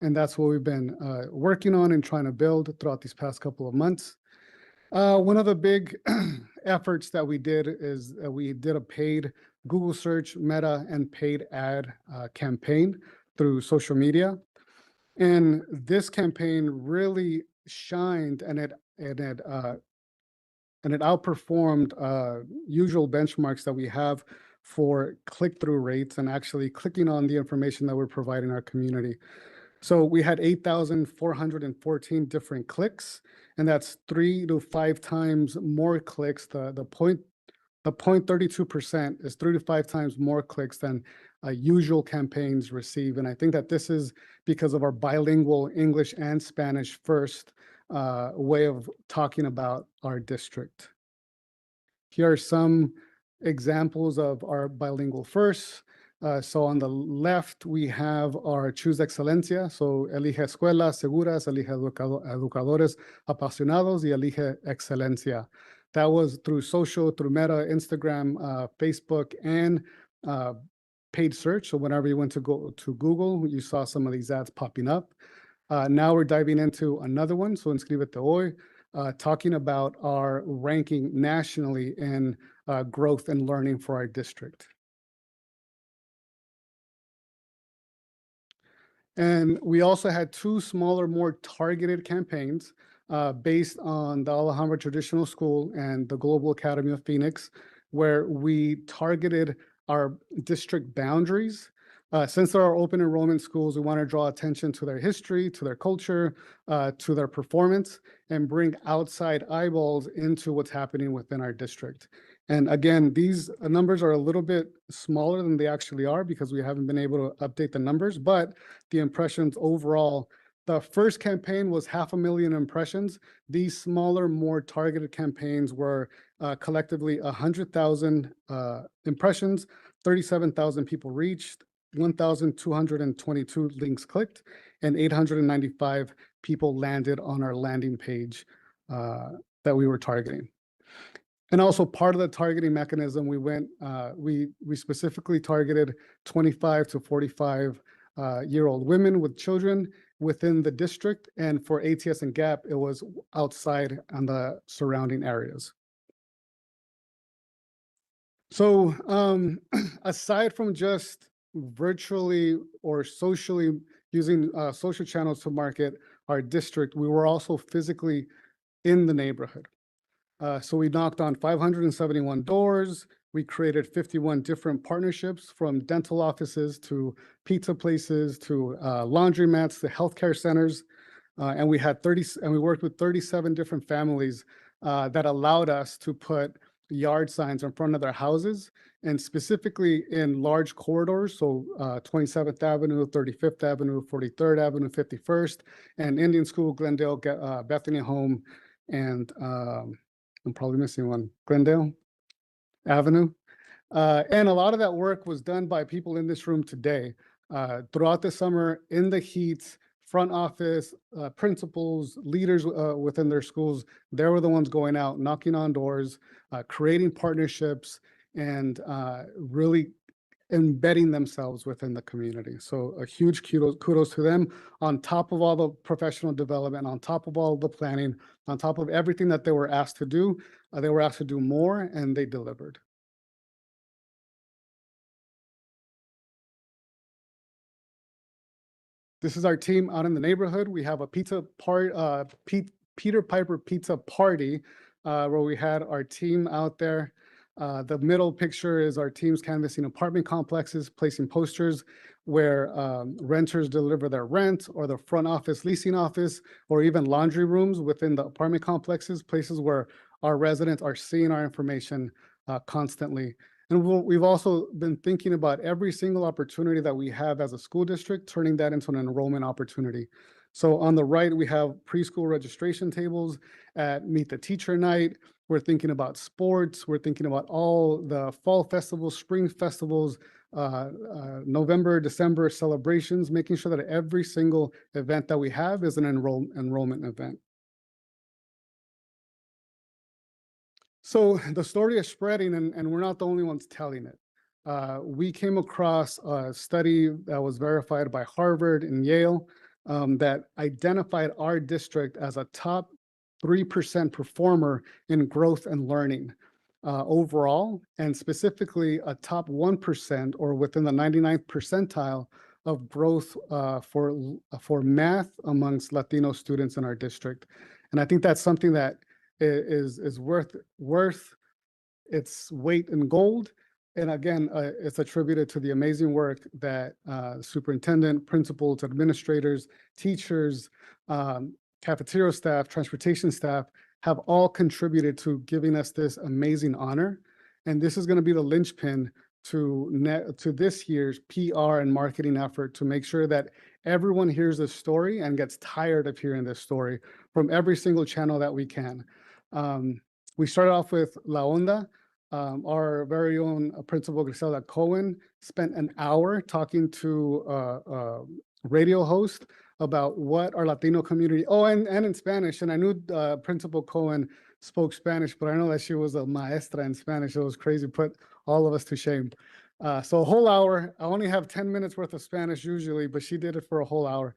And that's what we've been working on and trying to build throughout these past couple of months. One of the big efforts that we did is we did a paid Google search, Meta, and paid ad campaign through social media. And this campaign really shined, and it outperformed usual benchmarks that we have for click-through rates and actually clicking on the information that we're providing our community. So we had 8,414 different clicks, and that's 3 to 5 times more clicks. The 0.32% is 3 to 5 times more clicks than usual campaigns receive. And I think that this is because of our bilingual English and Spanish first way of talking about our district. Here are some examples of our bilingual first. So on the left, we have our Choose Excelencia. So elige escuelas seguras, elige educadores apasionados, y elige excelencia. That was through social, through Meta, Instagram, Facebook, and paid search. So whenever you went to go to Google, you saw some of these ads popping up. Now we're diving into another one. So Inscríbete Hoy, talking about our ranking nationally in growth and learning for our district. And we also had two smaller, more targeted campaigns based on the Alhambra Traditional School and the Global Academy of Phoenix, where we targeted our district boundaries. Since there are open enrollment schools, we want to draw attention to their history, to their culture, to their performance, and bring outside eyeballs into what's happening within our district. And again, these numbers are a little bit smaller than they actually are because we haven't been able to update the numbers, but the impressions overall, the first campaign was 500,000 impressions. These smaller, more targeted campaigns were collectively 100,000 impressions, 37,000 people reached, 1,222 links clicked, and 895 people landed on our landing page that we were targeting. And also part of the targeting mechanism, we specifically targeted 25 to 45 year-old women with children within the district. And for ATS and GAP, it was outside on the surrounding areas. So aside from just virtually or socially using social channels to market our district, we were also physically in the neighborhood. So we knocked on 571 doors. We created 51 different partnerships, from dental offices to pizza places to laundromats to healthcare centers. And we worked with 37 different families that allowed us to put yard signs in front of their houses, and specifically in large corridors. So 27th Avenue, 35th Avenue, 43rd Avenue, 51st, and Indian School, Glendale, Bethany Home, and I'm probably missing one, Glendale Avenue. And a lot of that work was done by people in this room today. Throughout the summer, in the heat, front office, principals, leaders within their schools, they were the ones going out, knocking on doors, creating partnerships, and really embedding themselves within the community. So a huge kudos to them, on top of all the professional development, on top of all the planning, on top of everything that they were asked to do. They were asked to do more, and they delivered. This is our team out in the neighborhood. We have a Peter Piper pizza party where we had our team out there. The middle picture is our teams canvassing apartment complexes, placing posters where renters deliver their rent, or the front office leasing office, or even laundry rooms within the apartment complexes, places where our residents are seeing our information constantly. And we've also been thinking about every single opportunity that we have as a school district, turning that into an enrollment opportunity. So on the right, we have preschool registration tables at Meet the Teacher Night. We're thinking about sports. We're thinking about all the fall festivals, spring festivals, November, December celebrations, making sure that every single event that we have is an enrollment event. So the story is spreading, and we're not the only ones telling it. We came across a study that was verified by Harvard and Yale that identified our district as a top 3% performer in growth and learning overall, and specifically a top 1%, or within the 99th percentile of growth for math amongst Latino students in our district. And I think that's something that is worth its weight in gold. And again, it's attributed to the amazing work that superintendent, principals, administrators, teachers, cafeteria staff, transportation staff have all contributed to giving us this amazing honor. And this is going to be the linchpin to this year's PR and marketing effort, to make sure that everyone hears this story and gets tired of hearing this story from every single channel that we can. We started off with La Onda. Our very own principal, Griselda Cohen, spent an hour talking to a radio host about what our Latino community, and in Spanish. And I knew Principal Cohen spoke Spanish, but I know that she was a maestra in Spanish. It was crazy, put all of us to shame. So a whole hour. I only have 10 minutes worth of Spanish usually, but she did it for a whole hour.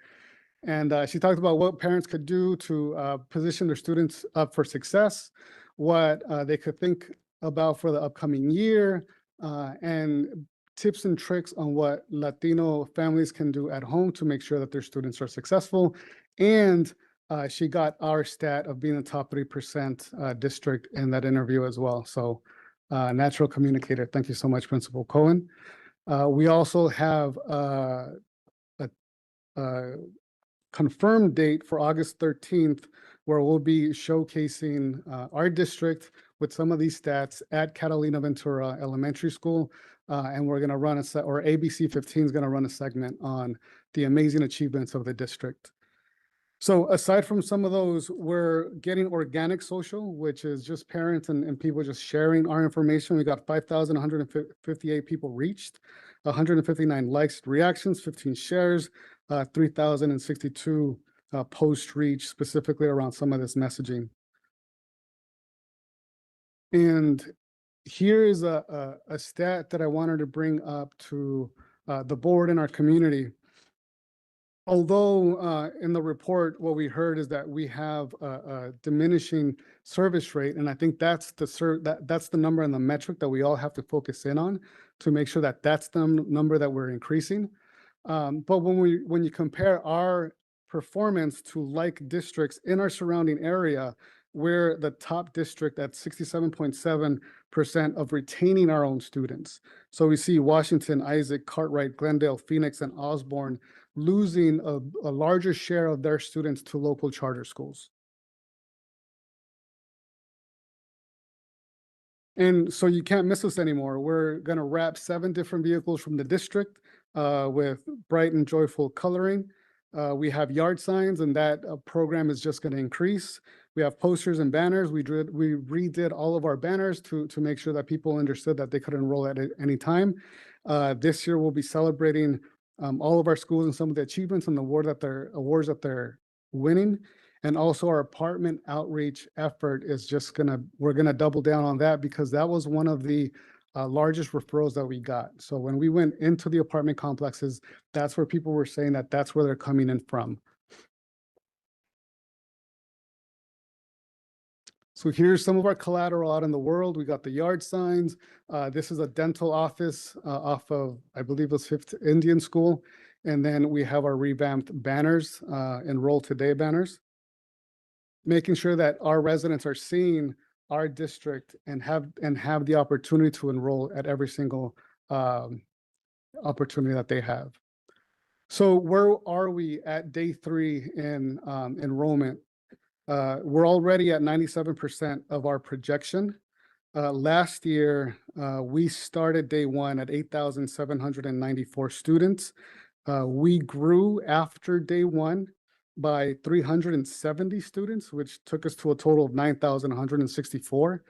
And she talked about what parents could do to position their students up for success, what they could think about for the upcoming year, and tips and tricks on what Latino families can do at home to make sure that their students are successful. And she got our stat of being a top 3% district in that interview as well. So natural communicator. Thank you so much, Principal Cohen. We also have a confirmed date for August 13th, where we'll be showcasing our district with some of these stats at Catalina Ventura Elementary School. And we're going to run or ABC 15 is going to run a segment on the amazing achievements of the district. So aside from some of those, we're getting organic social, which is just parents and people just sharing our information. We got 5,158 people reached, 159 likes, reactions, 15 shares, 3,062 posts reached specifically around some of this messaging. And here is a stat that I wanted to bring up to the board and our community. Although in the report, what we heard is that we have a diminishing service rate, and I think that's the number and the metric that we all have to focus in on to make sure that that's the number that we're increasing. But when you compare our performance to like districts in our surrounding area, we're the top district at 67.7% of retaining our own students. So we see Washington, Isaac, Cartwright, Glendale, Phoenix, and Osborne losing a larger share of their students to local charter schools. And so you can't miss us anymore. We're going to wrap 7 different vehicles from the district with bright and joyful coloring. We have yard signs, and that program is just going to increase. We have posters and banners. We redid all of our banners to make sure that people understood that they could enroll at any time. This year, we'll be celebrating all of our schools and some of the achievements and the awards that they're winning. And also our apartment outreach effort is we're gonna double down on that, because that was one of the largest referrals that we got. So when we went into the apartment complexes, that's where people were saying that that's where they're coming in from. So here's some of our collateral out in the world. We got the yard signs. This is a dental office off of, I believe it was 5th Indian School. And then we have our revamped banners, Enroll Today banners, making sure that our residents are seeing our district and have the opportunity to enroll at every single opportunity that they have. So where are we at day 3 in enrollment? We're already at 97% of our projection. Last year, we started day 1 at 8,794 students. We grew after day 1 by 370 students, which took us to a total of 9,164.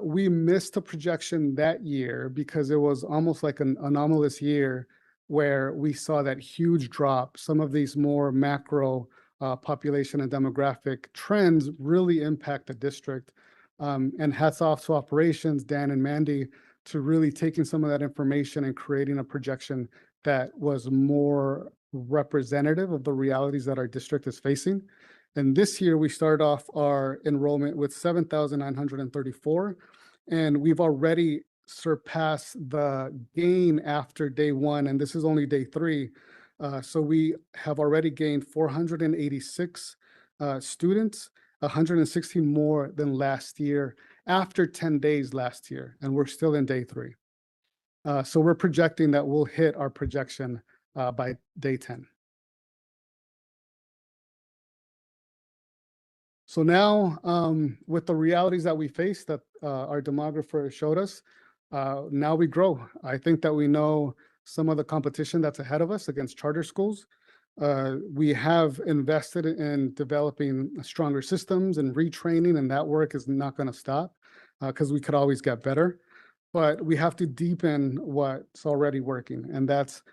We missed a projection that year because it was almost like an anomalous year where we saw that huge drop. Some of these more macro population and demographic trends really impact the district. And hats off to operations, Dan and Mandy, to really taking some of that information and creating a projection that was more representative of the realities that our district is facing. And this year we started off our enrollment with 7,934, and we've already surpassed the gain after day 1, and this is only day 3. So we have already gained 486 students, 116 more than last year after 10 days last year, and we're still in day 3. So we're projecting that we'll hit our projection by day 10. So now, with the realities that we face that our demographer showed us, now we grow. I think that we know some of the competition that's ahead of us against charter schools. We have invested in developing stronger systems and retraining, and that work is not going to stop because we could always get better. But we have to deepen what's already working, and that's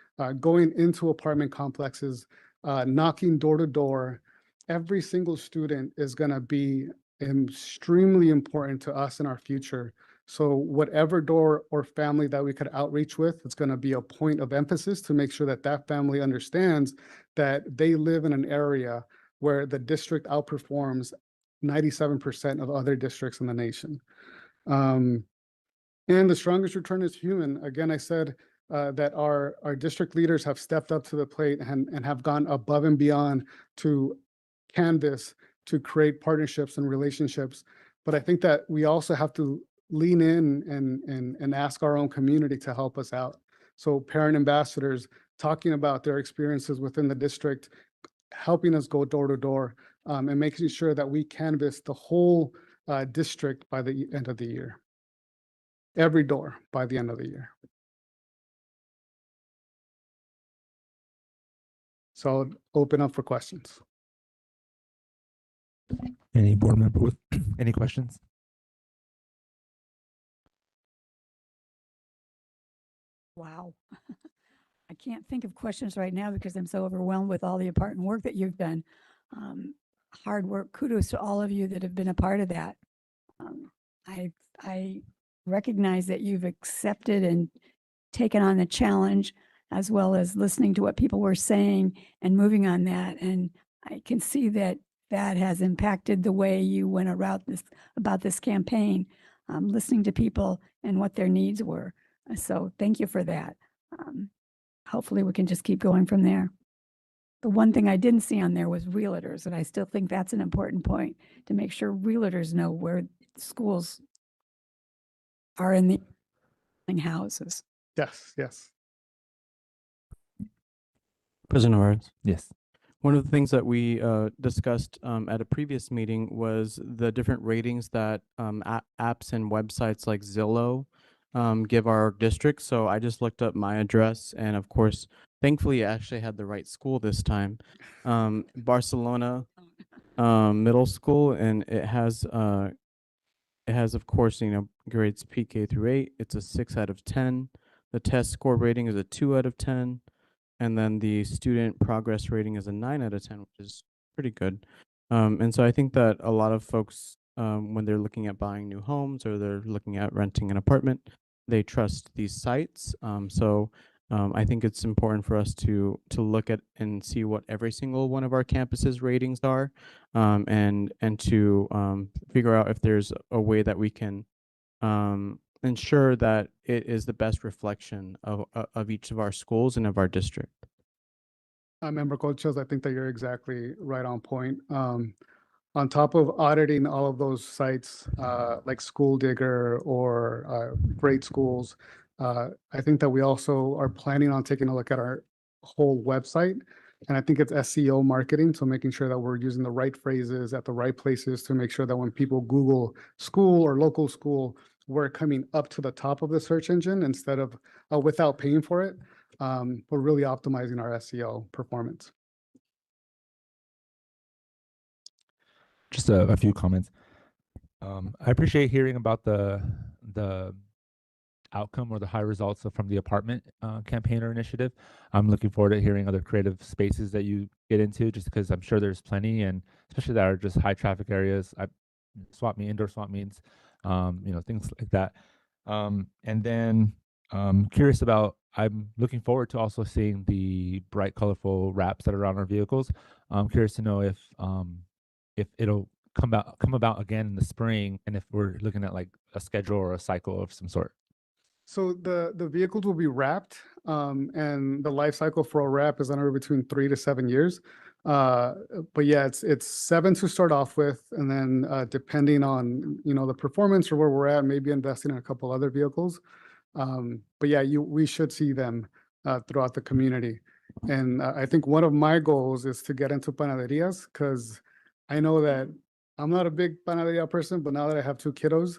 going into apartment complexes, knocking door to door. Every single student is going to be extremely important to us in our future. So whatever door or family that we could outreach with, it's going to be a point of emphasis to make sure that that family understands that they live in an area where the district outperforms 97% of other districts in the nation. And the strongest return is human. Again, I said that our district leaders have stepped up to the plate and have gone above and beyond to canvas, to create partnerships and relationships. But I think that we also have to lean in and ask our own community to help us out. So parent ambassadors talking about their experiences within the district, helping us go door to door, and making sure that we canvas the whole district by the end of the year. Every door by the end of the year. So I'll open up for questions. Any board member with any questions? Wow. I can't think of questions right now because I'm so overwhelmed with all the important work that you've done. Hard work. Kudos to all of you that have been a part of that. I recognize that you've accepted and taken on the challenge, as well as listening to what people were saying and moving on that. And I can see that that has impacted the way you went about this campaign, listening to people and what their needs were. So thank you for that. Hopefully we can just keep going from there. The one thing I didn't see on there was realtors, and I still think that's an important point to make sure realtors know where schools are in the houses. Yes, yes. President Alvarez. Yes. One of the things that we discussed at a previous meeting was the different ratings that apps and websites like Zillow give our district. So I just looked up my address, and of course, thankfully, I actually had the right school this time. Barcelona Middle School, and it has, of course, grades PK through 8. It's a 6 out of 10. The test score rating is a 2 out of 10. And then the student progress rating is a 9 out of 10, which is pretty good. And so I think that a lot of folks, when they're looking at buying new homes or they're looking at renting an apartment, they trust these sites. I think it's important for us to look at and see what every single one of our campuses ratings are, and to figure out if there's a way that we can ensure that it is the best reflection of each of our schools and of our district. Member Colchos, I think that you're exactly right on point. On top of auditing all of those sites, like School Digger or Great Schools, I think that we also are planning on taking a look at our whole website. And I think it's SEO marketing, so making sure that we're using the right phrases at the right places to make sure that when people Google school or local school, we're coming up to the top of the search engine instead of without paying for it. We're really optimizing our SEO performance. Just a few comments. I appreciate hearing about the outcome or the high results from the apartment campaign or initiative. I'm looking forward to hearing other creative spaces that you get into, just because I'm sure there's plenty, and especially that are just high traffic areas. Indoor swap meets, things like that. And then curious about, I'm looking forward to also seeing the bright, colorful wraps that are on our vehicles. I'm curious to know if it'll come about again in the spring, and if we're looking at like a schedule or a cycle of some sort. So the vehicles will be wrapped, and the life cycle for a wrap is anywhere between 3 to 7 years. But yeah, it's 7 to start off with, and then depending on the performance or where we're at, maybe investing in a couple other vehicles. But yeah, we should see them throughout the community. And I think one of my goals is to get into panaderias, because I know that I'm not a big panaderia person, but now that I have 2 kiddos,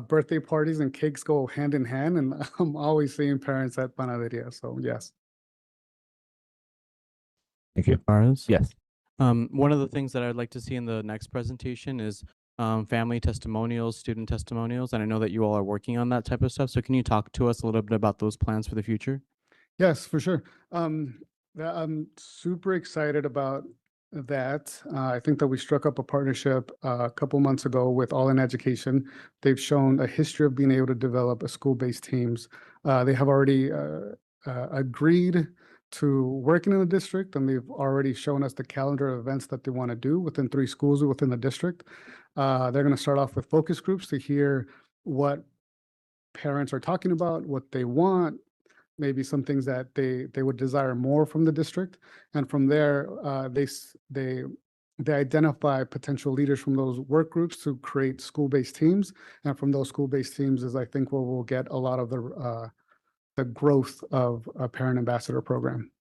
birthday parties and cakes go hand in hand, and I'm always seeing parents at panaderia. So yes. Thank you. Alvarez? Yes. One of the things that I'd like to see in the next presentation is family testimonials, student testimonials, and I know that you all are working on that type of stuff. So can you talk to us a little bit about those plans for the future? Yes, for sure. I'm super excited about that I think that we struck up a partnership a couple months ago with All in Education. They've shown a history of being able to develop a school-based teams. They have already agreed to working in the district, and they've already shown us the calendar of events that they want to do within 3 schools within the district. They're going to start off with focus groups to hear what parents are talking about, what they want, maybe some things that they would desire more from the district. And from there, they identify potential leaders from those work groups to create school-based teams. And from those school-based teams is, I think, where we'll get a lot of the growth of a parent ambassador program.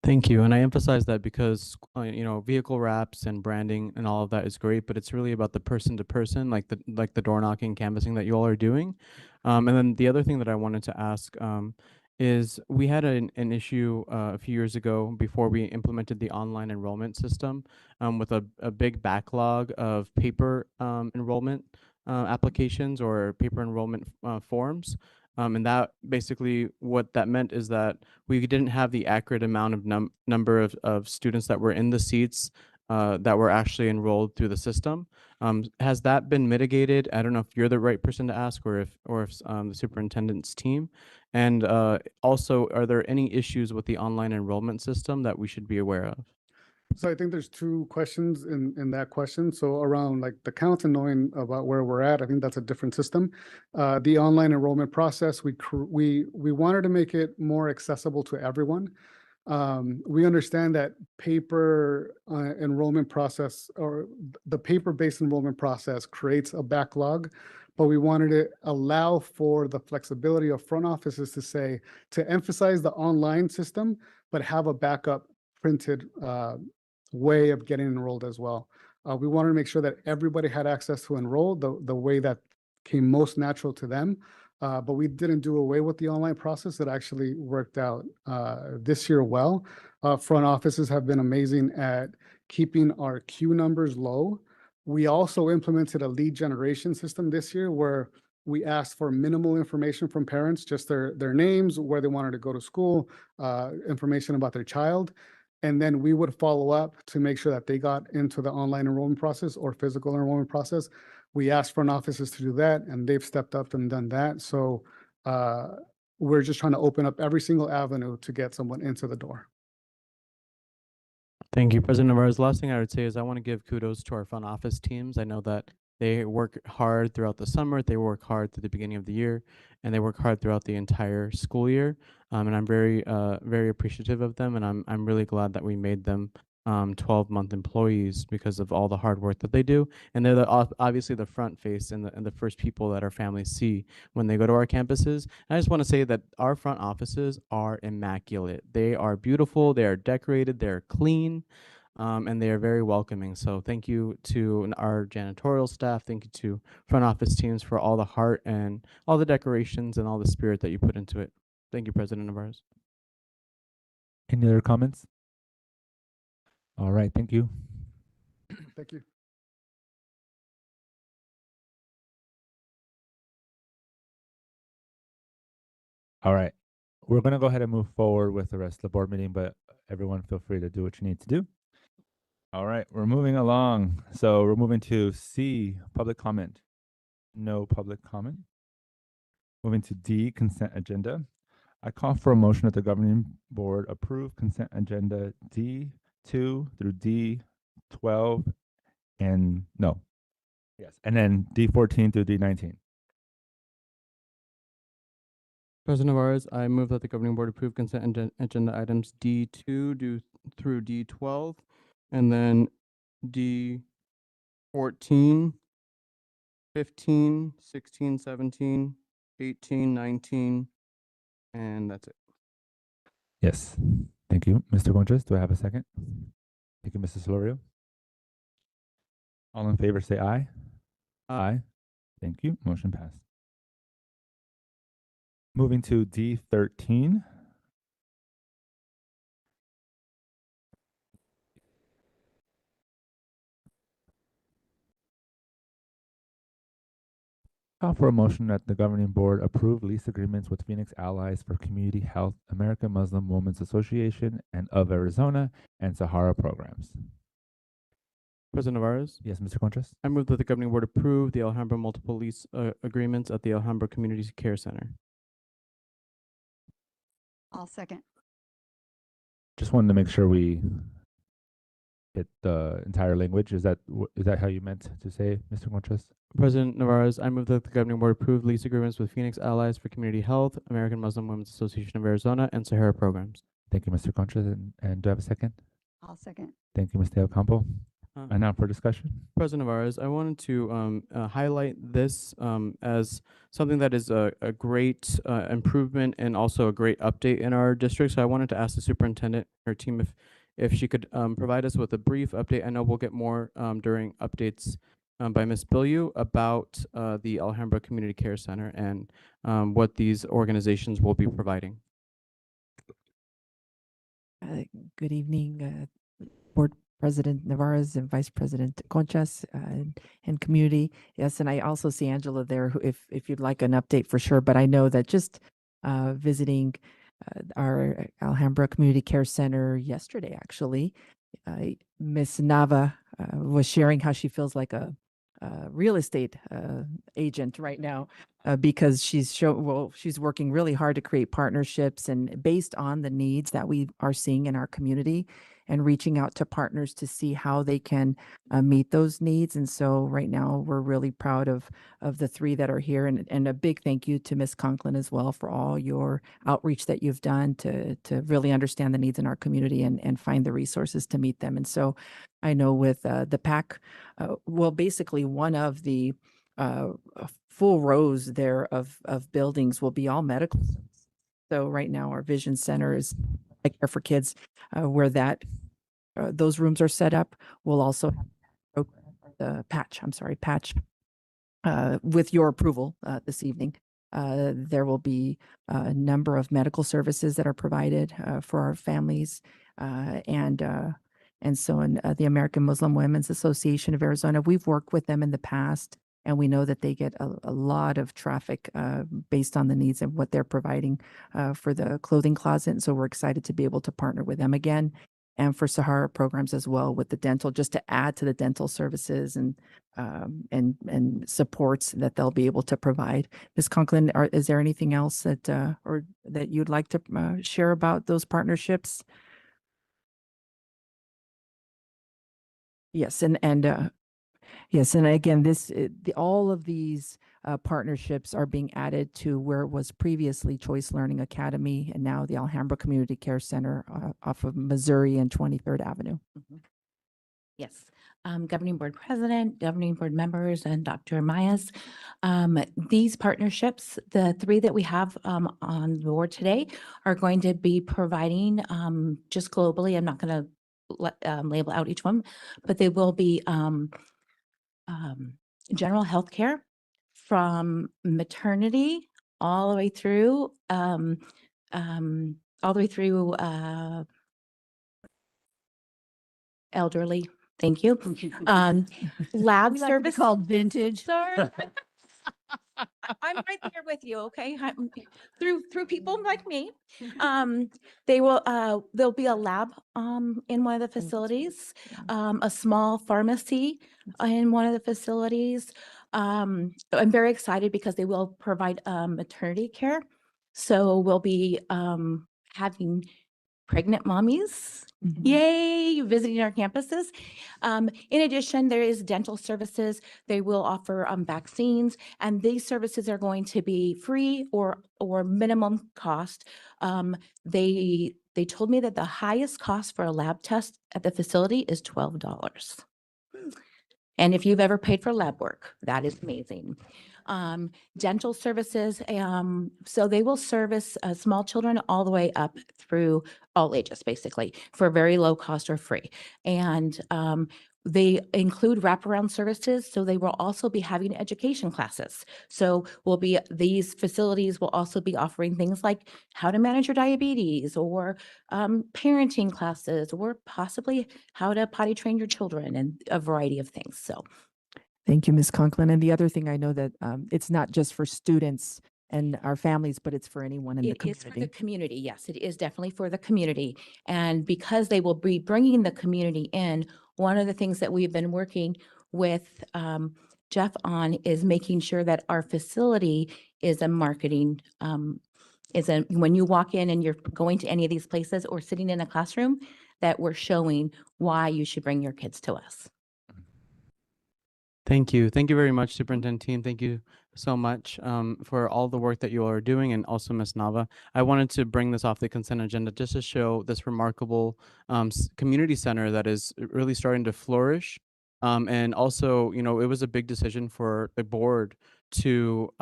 Thank you. And I emphasize that because, vehicle wraps and branding and all of that is great, but it's really about the person to person, like the door knocking, canvassing that you all are doing. And then the other thing that I wanted to ask is we had an issue a few years ago before we implemented the online enrollment system with a big backlog of paper enrollment applications or paper enrollment forms. And that basically what that meant is that we didn't have the accurate amount of number of students that were in the seats that were actually enrolled through the system. Has that been mitigated? I don't know if you're the right person to ask or if the superintendent's team. And also, are there any issues with the online enrollment system that we should be aware of? So I think there's 2 questions in that question. So around like the count and knowing about where we're at, I think that's a different system. The online enrollment process, we wanted to make it more accessible to everyone. We understand that paper enrollment process or the paper-based enrollment process creates a backlog, but we wanted to allow for the flexibility of front offices to emphasize the online system, but have a backup printed way of getting enrolled as well. We wanted to make sure that everybody had access to enroll the way that came most natural to them. But we didn't do away with the online process. It actually worked out this year well. Front offices have been amazing at keeping our queue numbers low. We also implemented a lead generation system this year where we asked for minimal information from parents, just their names, where they wanted to go to school, information about their child. And then we would follow up to make sure that they got into the online enrollment process or physical enrollment process. We asked front offices to do that, and they've stepped up and done that. So we're just trying to open up every single avenue to get someone into the door. Thank you, President Navarez. The last thing I would say is I want to give kudos to our front office teams. I know that they work hard throughout the summer, they work hard through the beginning of the year, and they work hard throughout the entire school year. And I'm very, very appreciative of them, and I'm really glad that we made them 12-month employees because of all the hard work that they do. And they're obviously the front face and the first people that our families see when they go to our campuses. And I just want to say that our front offices are immaculate. They are beautiful, they are decorated, they're clean, and they are very welcoming. So thank you to our janitorial staff. Thank you to front office teams for all the heart and all the decorations and all the spirit that you put into it. Thank you, President Navarez. Any other comments? All right, thank you. Thank you. All right, we're going to go ahead and move forward with the rest of the board meeting, but everyone feel free to do what you need to do. All right, we're moving along. So we're moving to C, public comment. No public comment. Moving to D, consent agenda. I call for a motion that the governing board approve consent agenda D2 through D12 and then D14 through D19. President Navarez, I move that the governing board approve consent agenda items D2 through D12, and then D14, 15, 16, 17, 18, 19, and that's it. Yes, thank you. Mr. Gonzalez, do I have a second? Thank you, Mrs. Solorio. All in favor say aye. Aye. Thank you. Motion passed. Moving to D13. Call for a motion that the governing board approve lease agreements with Phoenix Allies for Community Health, American Muslim Women's Association, and of Arizona, and Sahara programs. President Navarez, Yes, Mr. Conchas? I move that the governing board approve the Alhambra multiple lease agreements at the Alhambra Community Care Center. I'll second. Just wanted to make sure we get the entire language. Is that how you meant to say, Mr. Conchas? President Navarez, I move that the governing board approve lease agreements with Phoenix Allies for Community Health, American Muslim Women's Association of Arizona, and Sahara programs. Thank you, Mr. Conchas. And do I have a second? I'll second. Thank you, Ms. Del Campo. Uh, And now for discussion. President Navarez, I wanted to highlight this as something that is a great improvement and also a great update in our district. So I wanted to ask the superintendent, her team, if she could provide us with a brief update. I know we'll get more during updates by Ms. Bilyeu about the Alhambra Community Care Center and what these organizations will be providing. Good evening, Board President Navarez and Vice President Conchas and community. Yes, and I also see Angela there, who, if you'd like an update for sure. But I know that just visiting our Alhambra Community Care Center yesterday, actually, Miss Nava was sharing how she feels like a real estate agent right now because she's working really hard to create partnerships and based on the needs that we are seeing in our community and reaching out to partners to see how they can meet those needs. And so right now we're really proud of the three that are here, and a big thank you to Ms. Conklin as well for all your outreach that you've done to really understand the needs in our community and find the resources to meet them. And so I know with the PAC, well, basically one of the full rows there of buildings will be all medical. So right now our Vision Center is Care for Kids, where those rooms are set up. We'll also have the patch, with your approval this evening. There will be a number of medical services that are provided for our families, and so in the American Muslim Women's Association of Arizona, we've worked with them in the past, and we know that they get a lot of traffic based on the needs of what they're providing for the clothing closet. And so we're excited to be able to partner with them again, and for Sahara programs as well with the dental, just to add to the dental services and supports that they'll be able to provide. Ms. Conklin, is there anything else that or that you'd like to share about those partnerships? Yes, and yes, and again, all of these partnerships are being added to where it was previously Choice Learning Academy and now the Alhambra Community Care Center off of Missouri and 23rd Avenue. Yes. Governing Board President, Governing Board members, and Dr. Mayas. These partnerships, the three that we have on the board today, are going to be providing just globally. I'm not going to label out each one, but they will be general health care from maternity all the way through elderly. Thank you. Lab service Called vintage. Sorry. I'm right there with you, okay? Through people like me. There'll be a lab in one of the facilities, a small pharmacy in one of the facilities. I'm very excited because they will provide maternity care. So we'll be having pregnant mommies, yay, visiting our campuses. In addition, there is dental services. They will offer vaccines, and these services are going to be free or minimum cost. They told me that the highest cost for a lab test at the facility is $12. And if you've ever paid for lab work, that is amazing. Dental services, so they will service small children all the way up through all ages, basically, for very low cost or free. And they include wraparound services, so they will also be having education classes. So these facilities will also be offering things like how to manage your diabetes, or parenting classes, or possibly how to potty train your children, and a variety of things. So Thank you, Ms. Conklin. And the other thing I know that it's not just for students and our families, but it's for anyone in the It is for the community. community. Yes, it is definitely for the community. And because they will be bringing the community in, one of the things that we've been working with Jeff on is making sure that our facility is a marketing, when you walk in and you're going to any of these places or sitting in a classroom, that we're showing why you should bring your kids to us. Thank you. Thank you very much, Superintendent team. Thank you so much for all the work that you all are doing, and also Ms. Nava. I wanted to bring this off the consent agenda just to show this remarkable community center that is really starting to flourish. And also, you know, it was a big decision for the board to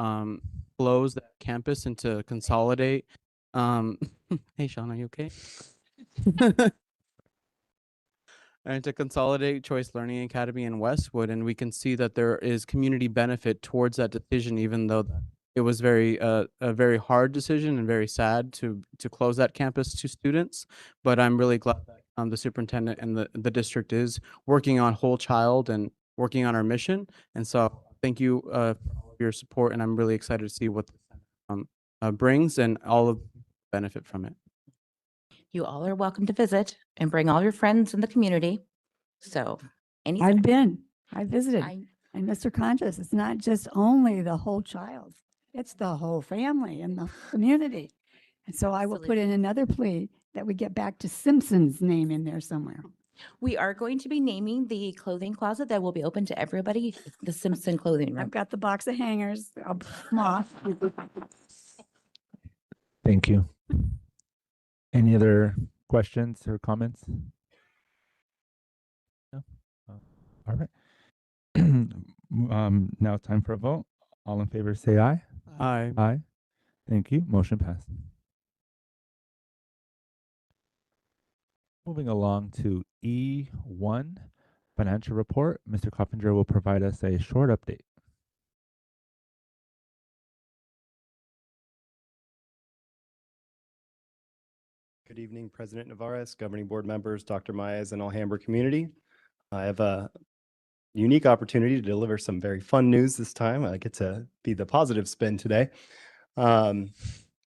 close that campus and to consolidate. Hey, Sean, are you okay? And to consolidate Choice Learning Academy in Westwood. And we can see that there is community benefit towards that decision, even though it was a very hard decision and very sad to close that campus to students. But I'm really glad that the superintendent and the district is working on whole child and working on our mission. And so thank you for all of your support, and I'm really excited to see what the brings and all of benefit from it. You all are welcome to visit and bring all your friends in the community. So anytime. I've been, I visited. I- And Mr. Conscious, it's not just only the whole child, it's the whole family and the community. And so I will put in another plea that we get back to Simpson's name in there somewhere. We are going to be naming the clothing closet that will be open to everybody, the Simpson clothing room. I've got the box of hangers. I'll put them off. Thank you. Any other questions or comments? No? All right. Now it's time for a vote. All in favor, say aye. Aye. Aye. Thank you. Motion passed. Moving along to E1, financial report. Mr. Coppinger will provide us a short update. Good evening, President Navarez, governing board members, Dr. Maez, and Alhambra community. I have a unique opportunity to deliver some very fun news this time. I get to be the positive spin today.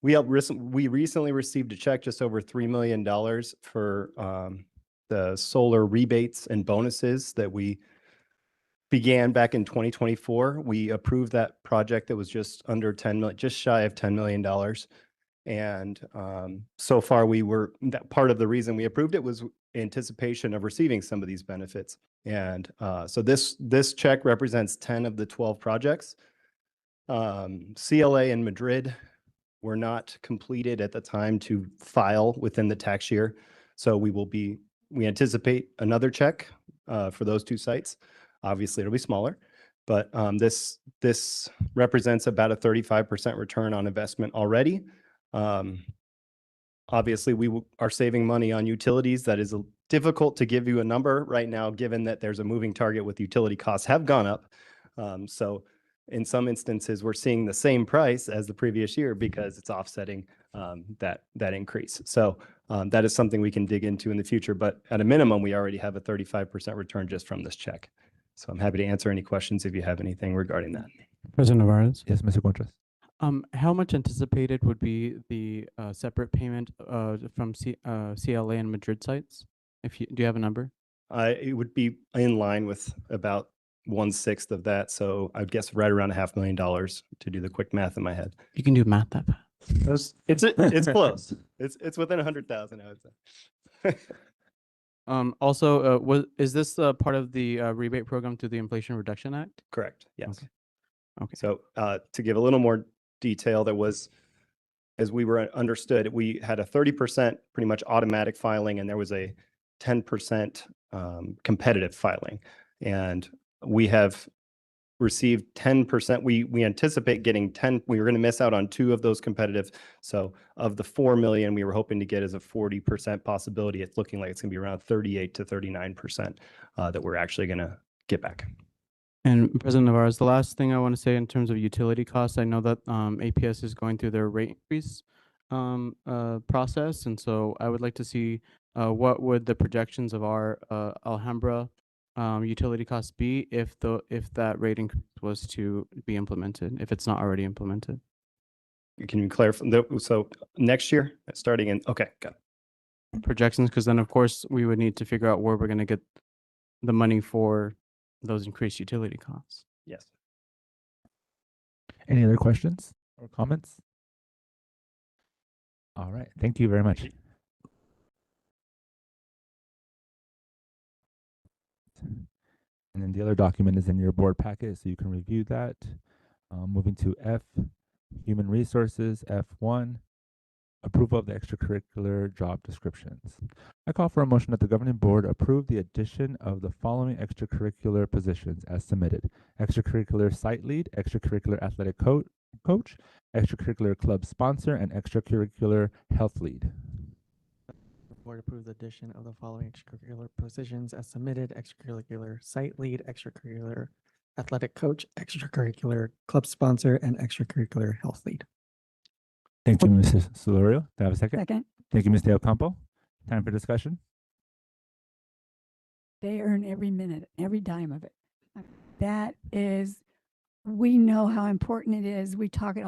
We recently received a check just over $3 million for the solar rebates and bonuses that we began back in 2024. We approved that project that was just under 10 million, just shy of $10 million. And so far that part of the reason we approved it was anticipation of receiving some of these benefits. And so this check represents 10 of the 12 projects. CLA in Madrid were not completed at the time to file within the tax year. So we anticipate another check for those two sites. Obviously it'll be smaller, but this represents about a 35% return on investment already. Obviously, we are saving money on utilities. That is difficult to give you a number right now, given that there's a moving target with utility costs have gone up. So in some instances, we're seeing the same price as the previous year because it's offsetting that increase. So that is something we can dig into in the future. But at a minimum, we already have a 35% return just from this check. So I'm happy to answer any questions if you have anything regarding that. President Navarez. Yes, Mr. Contreras. How much anticipated would be the separate payment from CLA and Madrid sites? Do you have a number? It would be in line with about 1/6 of that. So I'd guess right around $500,000 to do the quick math in my head. You can do math that fast. It's close. It's within 100,000, I would say. Also, is this part of the rebate program through the Inflation Reduction Act? Correct. Yes. Okay. So to give a little more detail, there was, as we were understood, we had a 30% pretty much automatic filing, and there was a 10% competitive filing. And we have received 10%. We anticipate getting 10. We were going to miss out on 2 of those competitive. So of the 4 million we were hoping to get as a 40% possibility, it's looking like it's going to be around 38 to 39% that we're actually going to get back. And President Navarro, the last thing I want to say in terms of utility costs, I know that APS is going through their rate increase process. And so I would like to see what would the projections of our Alhambra utility costs be if that rate increase was to be implemented, if it's not already implemented? Can you clarify? So next year, starting in, okay, got it. Projections, because then of course we would need to figure out where we're going to get the money for those increased utility costs. Yes. Any other questions or comments? All right, thank you very much. And then the other document is in your board packet, so you can review that. Moving to F, Human Resources, F1, approval of the extracurricular job descriptions. I call for a motion that the governing board approve the addition of the following extracurricular positions as submitted: extracurricular site lead, extracurricular athletic coach, extracurricular club sponsor, and extracurricular health lead. Board approve the addition of the following extracurricular positions as submitted: extracurricular site lead, extracurricular athletic coach, extracurricular club sponsor, and extracurricular health lead. Thank you, Mrs. Solorio. Do I have a second? Second, Thank you, Ms. Del Campo. Time for discussion. they earn every minute, every dime of it. That is, we know how important it is. We talk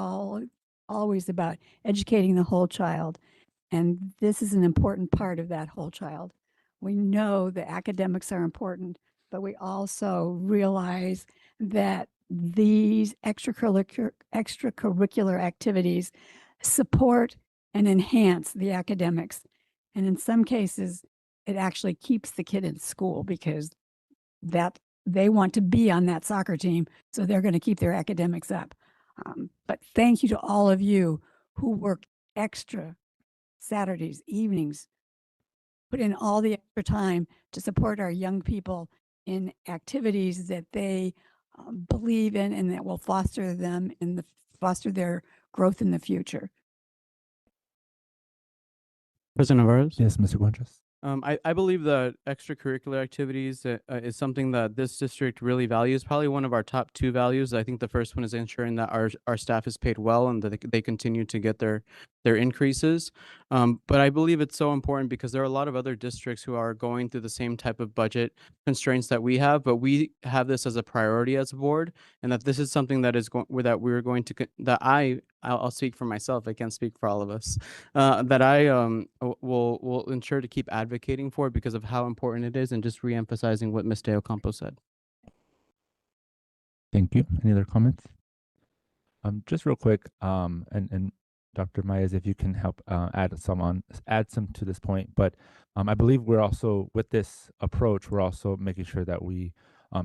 always about educating the whole child. And this is an important part of that whole child. We know the academics are important, but we also realize that these extracurricular activities support and enhance the academics. And in some cases, it actually keeps the kid in school because that they want to be on that soccer team, so they're going to keep their academics up. But thank you to all of you who work extra Saturdays, evenings, put in all the extra time to support our young people in activities that they believe in and that will foster them in foster their growth in the future. President Navarez? Yes, Mr. Guanches. I believe that extracurricular activities is something that this district really values. Probably one of our top two values. I think the first one is ensuring that our staff is paid well and that they continue to get their increases. But I believe it's so important because there are a lot of other districts who are going through the same type of budget constraints that we have, but we have this as a priority as a board, and that this is something that is we're going to that I'll speak for myself. I can't speak for all of us. That I will ensure to keep advocating for because of how important it is, and just reemphasizing what Ms. De Ocampo said. Thank you. Any other comments? Just real quick, and Dr. Myers, if you can help add some to this point. But I believe we're also, with this approach, we're also making sure that we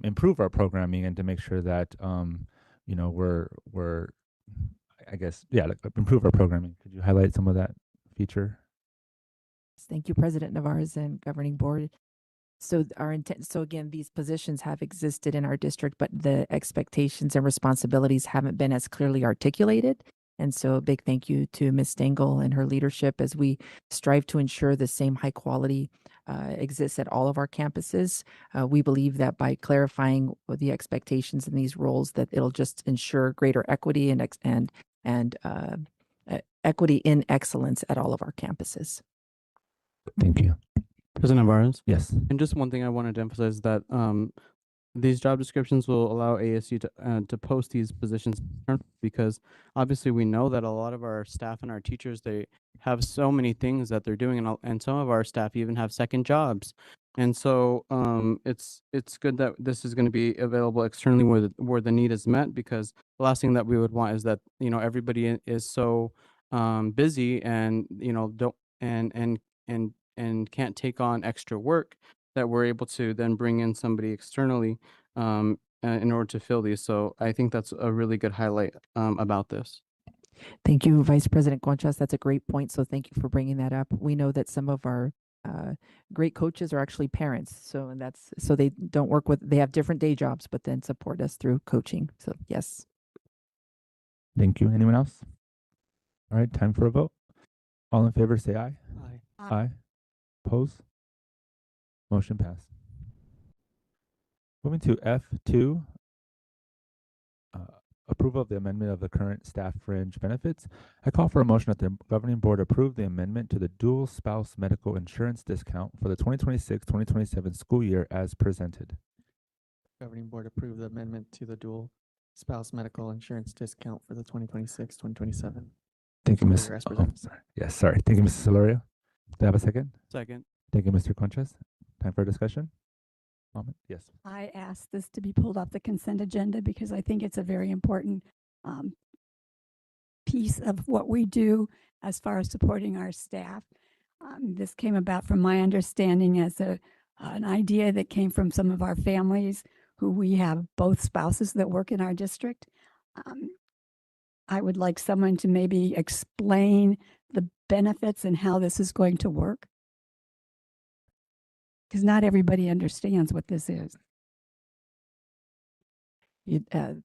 improve our programming and to make sure that you know we're I guess like improve our programming. Could you highlight some of that feature? Thank you, President Navarez and Governing Board. So our intent, so again, these positions have existed in our district, but the expectations and responsibilities haven't been as clearly articulated. And so a big thank you to Ms. Stengel and her leadership as we strive to ensure the same high quality exists at all of our campuses. We believe that by clarifying the expectations in these roles, that it'll just ensure greater equity and equity in excellence at all of our campuses. Thank you. President Navarez? Yes. And just one thing I wanted to emphasize that these job descriptions will allow ASU to post these positions because obviously we know that a lot of our staff and our teachers, they have so many things that they're doing, and some of our staff even have second jobs. And so it's good that this is going to be available externally where the need is met, because the last thing that we would want is that, you know, everybody is so busy and, you know, don't and can't take on extra work, that we're able to then bring in somebody externally in order to fill these. So I think that's a really good highlight about this. Thank you, Vice President Conchas. That's a great point. So thank you for bringing that up. We know that some of our great coaches are actually parents. So they don't work with, they have different day jobs, but then support us through coaching. So yes. Thank you. Anyone else? All right, time for a vote. All in favor, say aye. Aye. Aye. Oppose? Motion passed. Moving to F2, approval of the amendment of the current staff fringe benefits. I call for a motion that the governing board approve the amendment to the dual spouse medical insurance discount for the 2026-2027 school year as presented. Governing Board approve the amendment to the dual spouse medical insurance discount for the 2026-2027. Thank you, Ms. Year as Oh, presented. sorry. Yes, sorry. Thank you, Mrs. Solorio. Do I have a second? Second. Thank you, Mr. Conchas. Time for discussion? Comment? Yes. I asked this to be pulled off the consent agenda because I think it's a very important um, piece of what we do as far as supporting our staff. This came about from my understanding as an idea that came from some of our families who we have both spouses that work in our district. I would like someone to maybe explain the benefits and how this is going to work. Because not everybody understands what this is.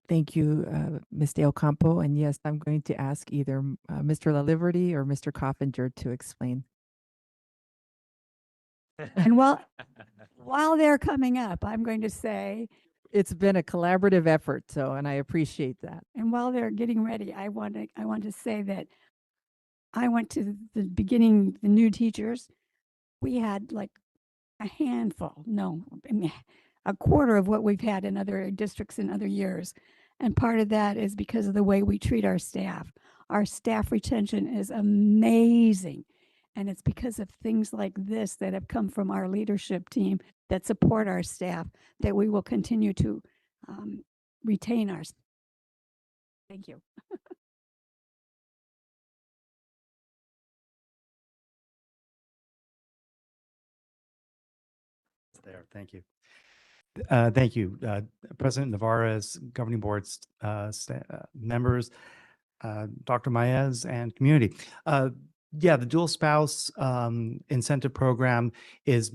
Thank you, Ms. Del Campo. And yes, I'm going to ask either Mr. La Liberty or Mr. Coffinger to explain. And while they're coming up, I'm going to say, It's been a collaborative effort, and I appreciate that. and while they're getting ready, I want to say that I went to the beginning, the new teachers. We had like a handful, no, I mean, a quarter of what we've had in other districts in other years. And part of that is because of the way we treat our staff. Our staff retention is amazing. And it's because of things like this that have come from our leadership team that support our staff that we will continue to retain our. Thank you. There, thank you. Thank you, President Navarez, Governing Board's members, Dr. Maez, and community. Yeah, the dual spouse incentive program is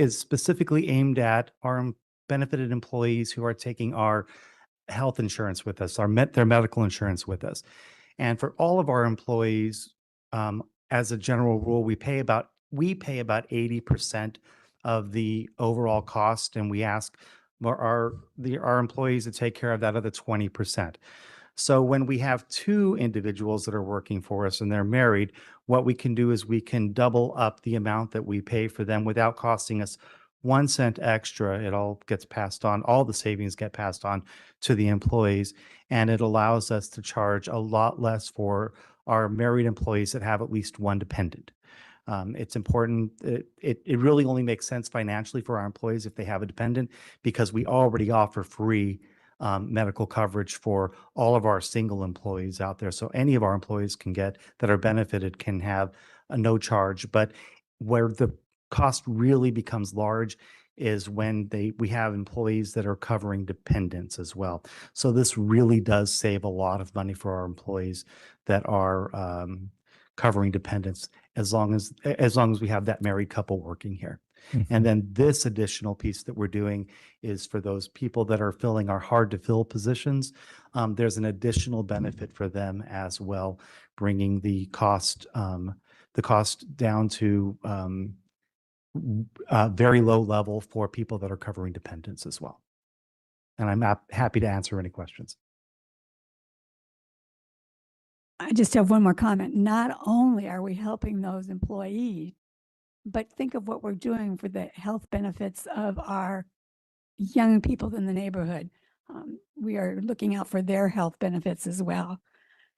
specifically aimed at our benefited employees who are taking our health insurance with us, their medical insurance with us. And for all of our employees, as a general rule, we pay about 80% of the overall cost, and we ask our employees to take care of that other 20%. So when we have two individuals that are working for us and they're married, what we can do is we can double up the amount that we pay for them without costing us 1 cent extra. It all gets passed on. All the savings get passed on to the employees, and it allows us to charge a lot less for our married employees that have at least one dependent. It's important. It really only makes sense financially for our employees if they have a dependent, because we already offer free medical coverage for all of our single employees out there. So any of our employees that are benefited can have a no charge. But where the cost really becomes large is when we have employees that are covering dependents as well. So this really does save a lot of money for our employees that are covering dependents, as long as we have that married couple working here. And then this additional piece that we're doing is for those people that are filling our hard to fill positions. There's an additional benefit for them as well, bringing the cost down to very low level for people that are covering dependents as well. And I'm happy to answer any questions. I just have one more comment. Not only are we helping those employees, but think of what we're doing for the health benefits of our young people in the neighborhood. We are looking out for their health benefits as well.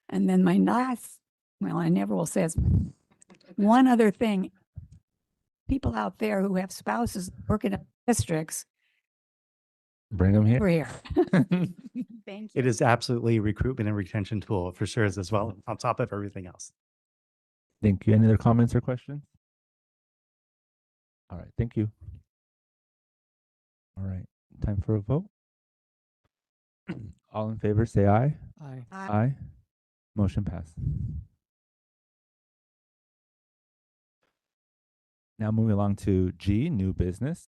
And then my last, well, I never will say it's one other thing. People out there who have spouses working in districts, Bring them here. we're here. Thank you. It is absolutely a recruitment and retention tool for sure as well, on top of everything else. Thank you. Any other comments or questions? All right. Thank you. All right. Time for a vote. All in favor, say aye. Aye. Aye. Motion passed. Now moving along to G, new business.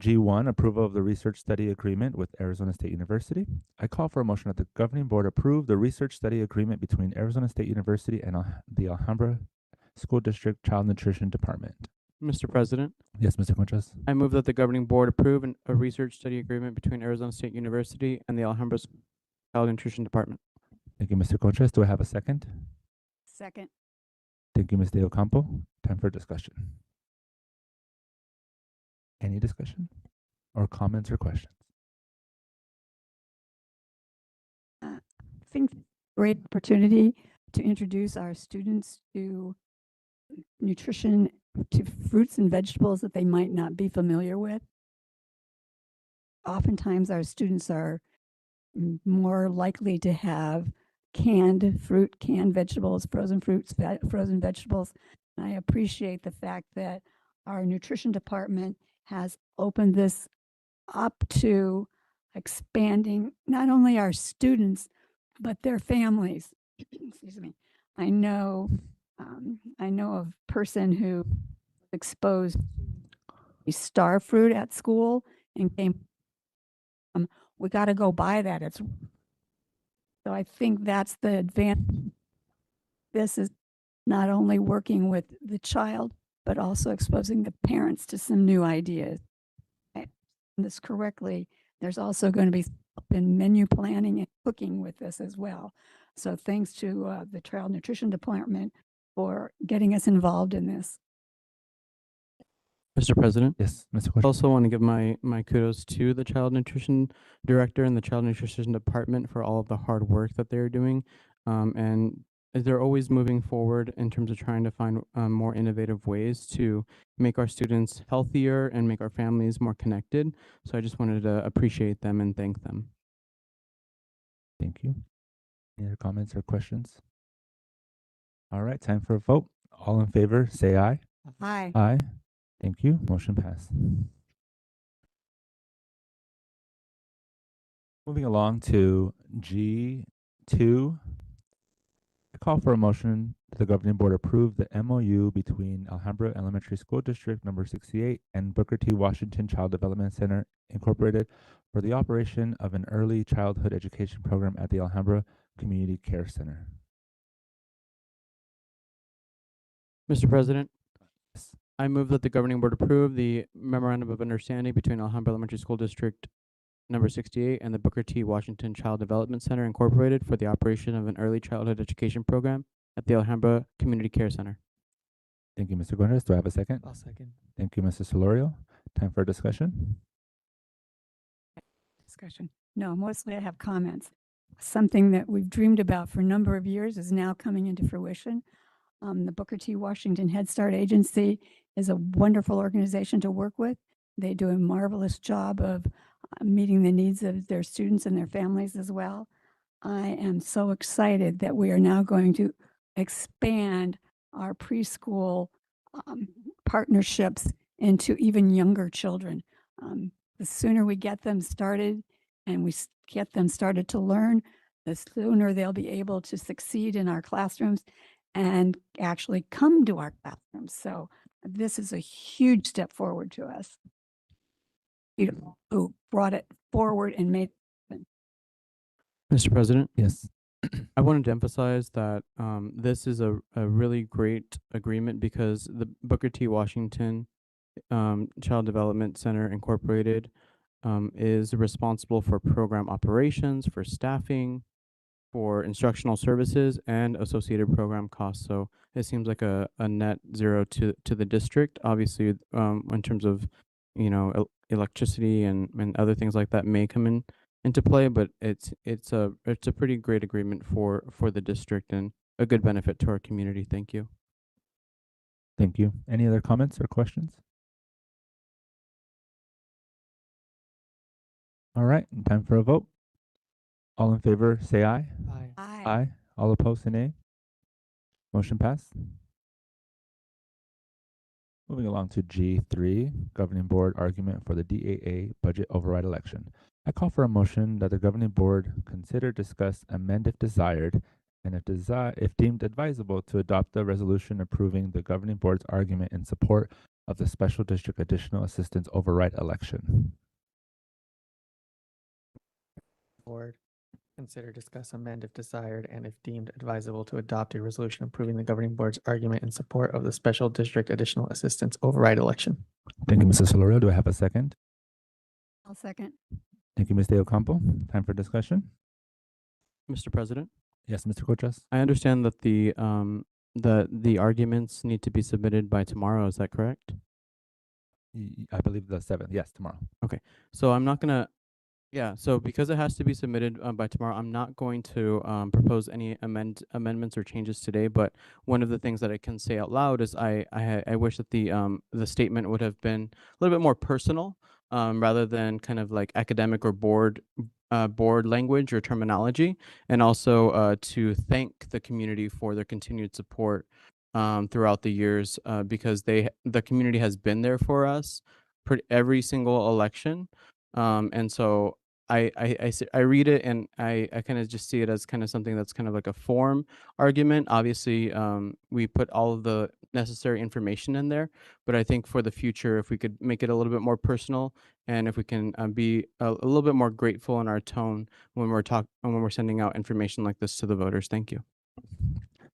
G1, approval of the research study agreement with Arizona State University. I call for a motion that the governing board approve the research study agreement between Arizona State University and the Alhambra School District Child Nutrition Department. Mr. President, Yes, Mr. Conchas. I move that the governing board approve a research study agreement between Arizona State University and the Alhambra Child Nutrition Department. Thank you, Mr. Conchas. Do I have a second? Second. Thank you, Ms. De Ocampo. Time for discussion. Any discussion? or comments or questions? I think great opportunity to introduce our students to nutrition, to fruits and vegetables that they might not be familiar with. Oftentimes, our students are more likely to have canned fruit, canned vegetables, frozen fruits, frozen vegetables. And I appreciate the fact that our nutrition department has opened this up to expanding not only our students, but their families. Excuse me. I know of a person who was exposed to a star fruit at school and came, we got to go buy that. So I think that's the advantage. This is not only working with the child, but also exposing the parents to some new ideas. This correctly, there's also going to be in menu planning and cooking with this as well. So thanks to the Child Nutrition Department for getting us involved in this. Mr. President, Yes, Mr. I Question. also want to give my kudos to the Child Nutrition Director and the Child Nutrition Department for all of the hard work that they're doing. And they're always moving forward in terms of trying to find more innovative ways to make our students healthier and make our families more connected. So I just wanted to appreciate them and thank them. Thank you. Any other comments or questions? All right, time for a vote. All in favor, say aye. Hi. Aye. Thank you. Motion passed. Moving along to G2. I call for a motion that the governing board approve the MOU between Alhambra Elementary School District number 68 and Booker T. Washington Child Development Center Incorporated for the operation of an early childhood education program at the Alhambra Community Care Center. Mr. President, Yes. I move that the governing board approve the memorandum of understanding between Alhambra Elementary School District number 68 and the Booker T. Washington Child Development Center Incorporated for the operation of an early childhood education program at the Alhambra Community Care Center. Thank you, Mr. Guenres. Do I have a second? I'll second. Thank you, Mr. Solorio. Time for discussion. Discussion. No, mostly I have comments. Something that we've dreamed about for a number of years is now coming into fruition. The Booker T. Washington Head Start Agency is a wonderful organization to work with. They do a marvelous job of meeting the needs of their students and their families as well. I am so excited that we are now going to expand our preschool partnerships into even younger children. The sooner we get them started and we get them started to learn, the sooner they'll be able to succeed in our classrooms and actually come to our classrooms. So this is a huge step forward to us. Who brought it forward and made it happen. Mr. President, Yes. I wanted to emphasize that this is a really great agreement because the Booker T. Washington Child Development Center Incorporated is responsible for program operations, for staffing, for instructional services, and associated program costs. So it seems like a net zero to the district. Obviously, in terms of electricity and other things like that may come into play, but it's a pretty great agreement for the district and a good benefit to our community. Thank you. Thank you. Any other comments or questions? All right, time for a vote. All in favor, say aye. Aye. Aye. All opposed, say nay. Motion passed. Moving along to G3, Governing Board argument for the DAA budget override election. I call for a motion that the Governing Board consider, discuss, amend if desired, and if deemed advisable, to adopt the resolution approving the Governing Board's argument in support of the Special District Additional Assistance Override election. Board consider, discuss, amend if desired, and if deemed advisable, to adopt a resolution approving the governing board's argument in support of the Special District Additional Assistance Override election. Thank you, Mrs. Solorio. Do I have a second? I'll second. Thank you, Ms. De Ocampo. Time for discussion. Mr. President, Yes, Mr. Cochas. I understand that the arguments need to be submitted by tomorrow. Is that correct? I believe the 7th. Yes, tomorrow. So I'm not gonna, yeah, so because it has to be submitted by tomorrow, I'm not going to propose any amendments or changes today, but one of the things that I can say out loud is I wish that the statement would have been a little bit more personal, rather than kind of like academic or board language or terminology, and also to thank the community for their continued support throughout the years, because the community has been there for us every single election. And so I read it and I kind of just see it as kind of something that's kind of like a form argument. Obviously, we put all of the necessary information in there, but I think for the future, if we could make it a little bit more personal, and if we can be a little bit more grateful in our tone when we're sending out information like this to the voters. Thank you.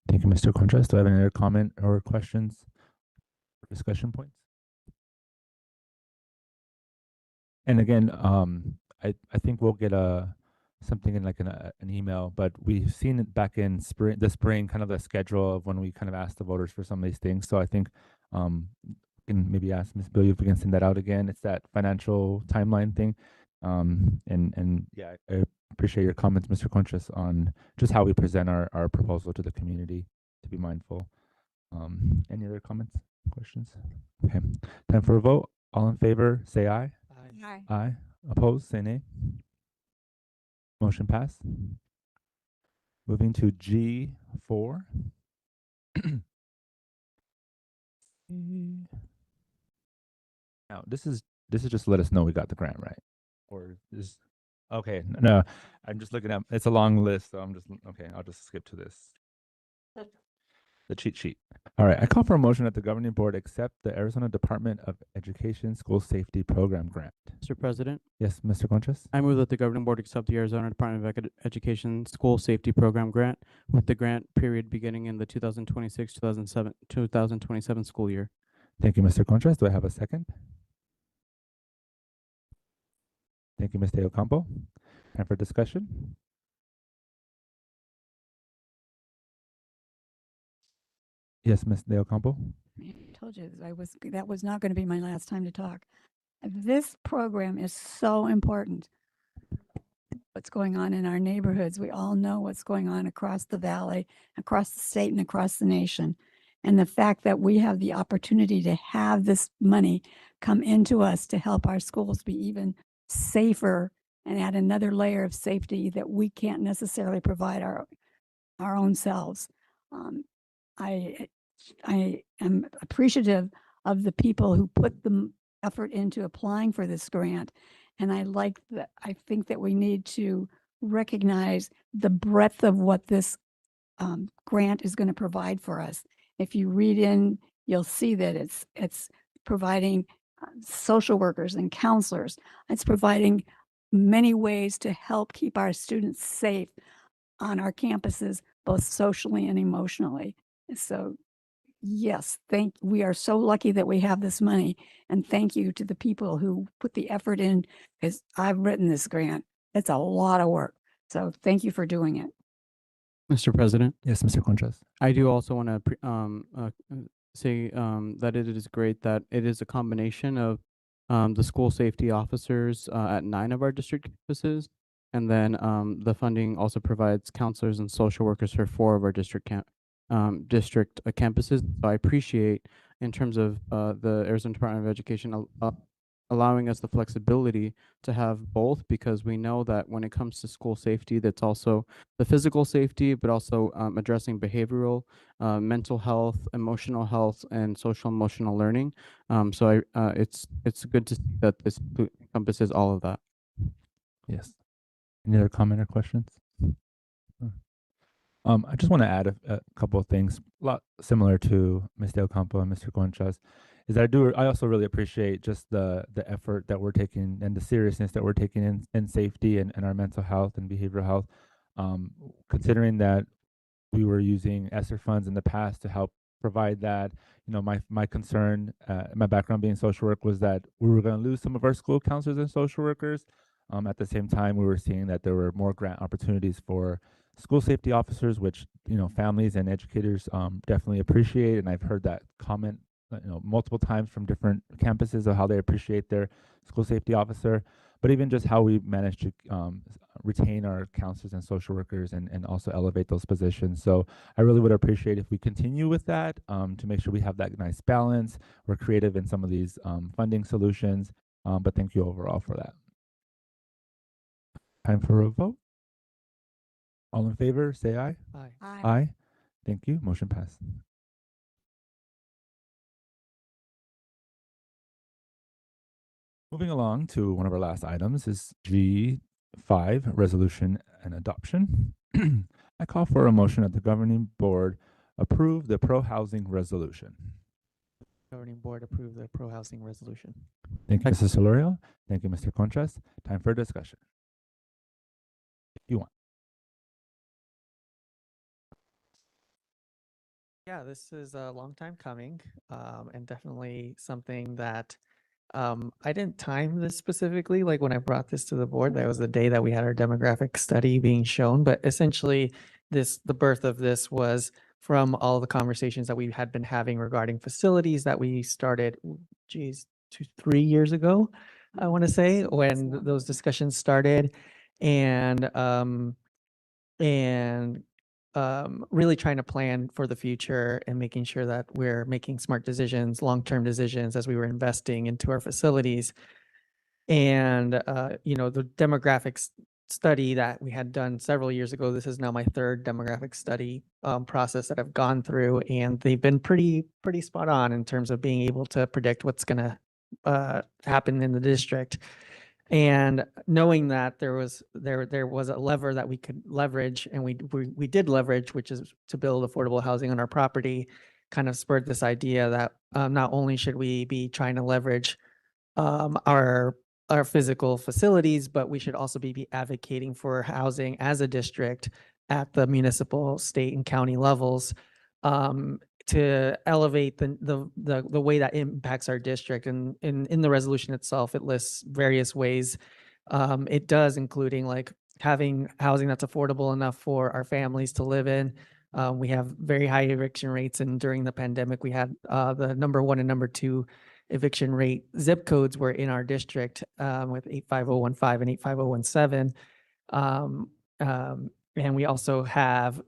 Thank you, Mr. Contras. Do I have any other comment or questions or discussion points? And again, I think we'll get something in like an email, but we've seen it back in the spring, kind of the schedule of when we kind of asked the voters for some of these things. So I think can maybe ask Ms. Billy if we can send that out again. It's that financial timeline thing. And yeah, I appreciate your comments, Mr. Contras, on just how we present our proposal to the community, to be mindful. Any other comments, questions? Okay, time for a vote. All in favor, say aye. Hi. Aye. Opposed, say nay. Motion passed. Moving to G4. Now, this is just to let us know we got the grant, right? Or is okay? No, I'm just looking at it's a long list, so I'm just okay. I'll just skip to this. The cheat sheet. All right, I call for a motion that the governing board accept the Arizona Department of Education School Safety Program grant. Mr. President, Yes, Mr. Conchas? I move that the governing board accept the Arizona Department of Education School Safety Program grant, with the grant period beginning in the 2026-2027 school year. Thank you, Mr. Conchas. Do I have a second? Thank you, Ms. De Ocampo. Time for discussion. Yes, Ms. De Ocampo. I told you that was not going to be my last time to talk. This program is so important. What's going on in our neighborhoods, we all know what's going on across the valley, across the state, and across the nation. And the fact that we have the opportunity to have this money come into us to help our schools be even safer and add another layer of safety that we can't necessarily provide our own selves. I am appreciative of the people who put the effort into applying for this grant. And I think that we need to recognize the breadth of what this grant is going to provide for us. If you read in, you'll see that it's providing social workers and counselors. It's providing many ways to help keep our students safe on our campuses, both socially and emotionally. So yes, we are so lucky that we have this money, and thank you to the people who put the effort in, because I've written this grant. It's a lot of work. So thank you for doing it. Mr. President, Yes, Mr. Conchas. I do also want to say that it is great that it is a combination of the school safety officers at 9 of our district campuses, and then the funding also provides counselors and social workers for 4 of our district campuses. So I appreciate, in terms of the Arizona Department of Education allowing us the flexibility to have both, because we know that when it comes to school safety, that's also the physical safety, but also addressing behavioral, mental health, emotional health, and social emotional learning. So it's good to see that this encompasses all of that. Yes. Any other comment or questions? I just want to add a couple of things, a lot similar to Ms. De Ocampo and Mr. Conchas, is that I also really appreciate just the effort that we're taking and the seriousness that we're taking in safety and our mental health and behavioral health, considering that we were using ESSER funds in the past to help provide that. You know, my concern, my background being social work, was that we were going to lose some of our school counselors and social workers. At the same time, we were seeing that there were more grant opportunities for school safety officers, which, you know, families and educators definitely appreciate. And I've heard that comment multiple times from different campuses of how they appreciate their school safety officer, but even just how we managed to retain our counselors and social workers and also elevate those positions. So I really would appreciate if we continue with that to make sure we have that nice balance. We're creative in some of these funding solutions, but thank you overall for that. Time for a vote. All in favor, say aye. Aye. Aye. Thank you. Motion passed. Moving along to one of our last items is G5, resolution and adoption. I call for a motion that the governing board approve the pro-housing resolution. Governing board approve the pro-housing resolution. Thank you, Mrs. Solorio. Thank you, Mr. Conchas. Time for discussion. If you want. Yeah, this is a long time coming, and definitely something that I didn't time this specifically. Like when I brought this to the board, that was the day that we had our demographic study being shown. But essentially, the birth of this was from all the conversations that we had been having regarding facilities that we started, 3 years ago, I want to say, when those discussions started, and really trying to plan for the future and making sure that we're making smart decisions, long-term decisions as we were investing into our facilities. And, the demographics study that we had done several years ago, this is now my third demographic study process that I've gone through, and they've been pretty spot on in terms of being able to predict what's going to happen in the district. And knowing that there was a lever that we could leverage, and we did leverage, which is to build affordable housing on our property, kind of spurred this idea that not only should we be trying to leverage our physical facilities, but we should also be advocating for housing as a district at the municipal, state, and county levels to elevate the way that impacts our district. And in the resolution itself, it lists various ways. It does, including like having housing that's affordable enough for our families to live in. We have very high eviction rates, and during the pandemic, we had the number 1 and number 2 eviction rate zip codes were in our district with 85015 and 85017. And we also have,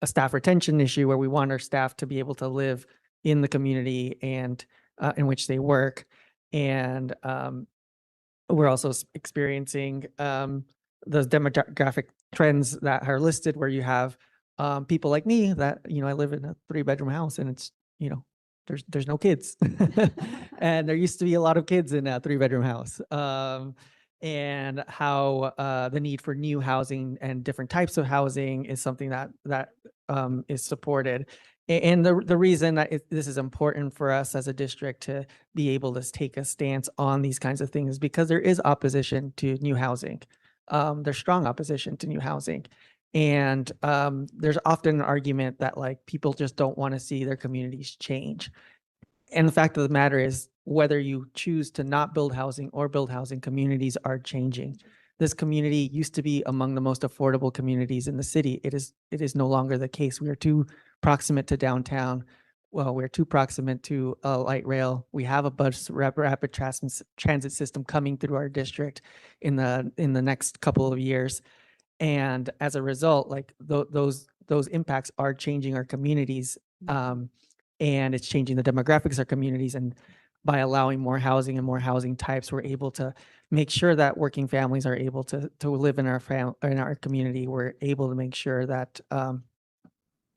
a staff retention issue where we want our staff to be able to live in the community and in which they work. And we're also experiencing those demographic trends that are listed, where you have people like me that, I live in a 3-bedroom house, and it's, there's no kids. And there used to be a lot of kids in a 3-bedroom house. And how the need for new housing and different types of housing is something that is supported. And the reason that this is important for us as a district to be able to take a stance on these kinds of things is because there is opposition to new housing. There's strong opposition to new housing. And there's often an argument that like people just don't want to see their communities change. And the fact of the matter is, whether you choose to not build housing or build housing, communities are changing. This community used to be among the most affordable communities in the city. It is no longer the case. We are too proximate to downtown. Well, we're too proximate to light rail. We have a bus rapid transit system coming through our district in the next couple of years. And as a result, like those impacts are changing our communities, and it's changing the demographics of our communities. And by allowing more housing and more housing types, we're able to make sure that working families are able to live in our community. We're able to make sure that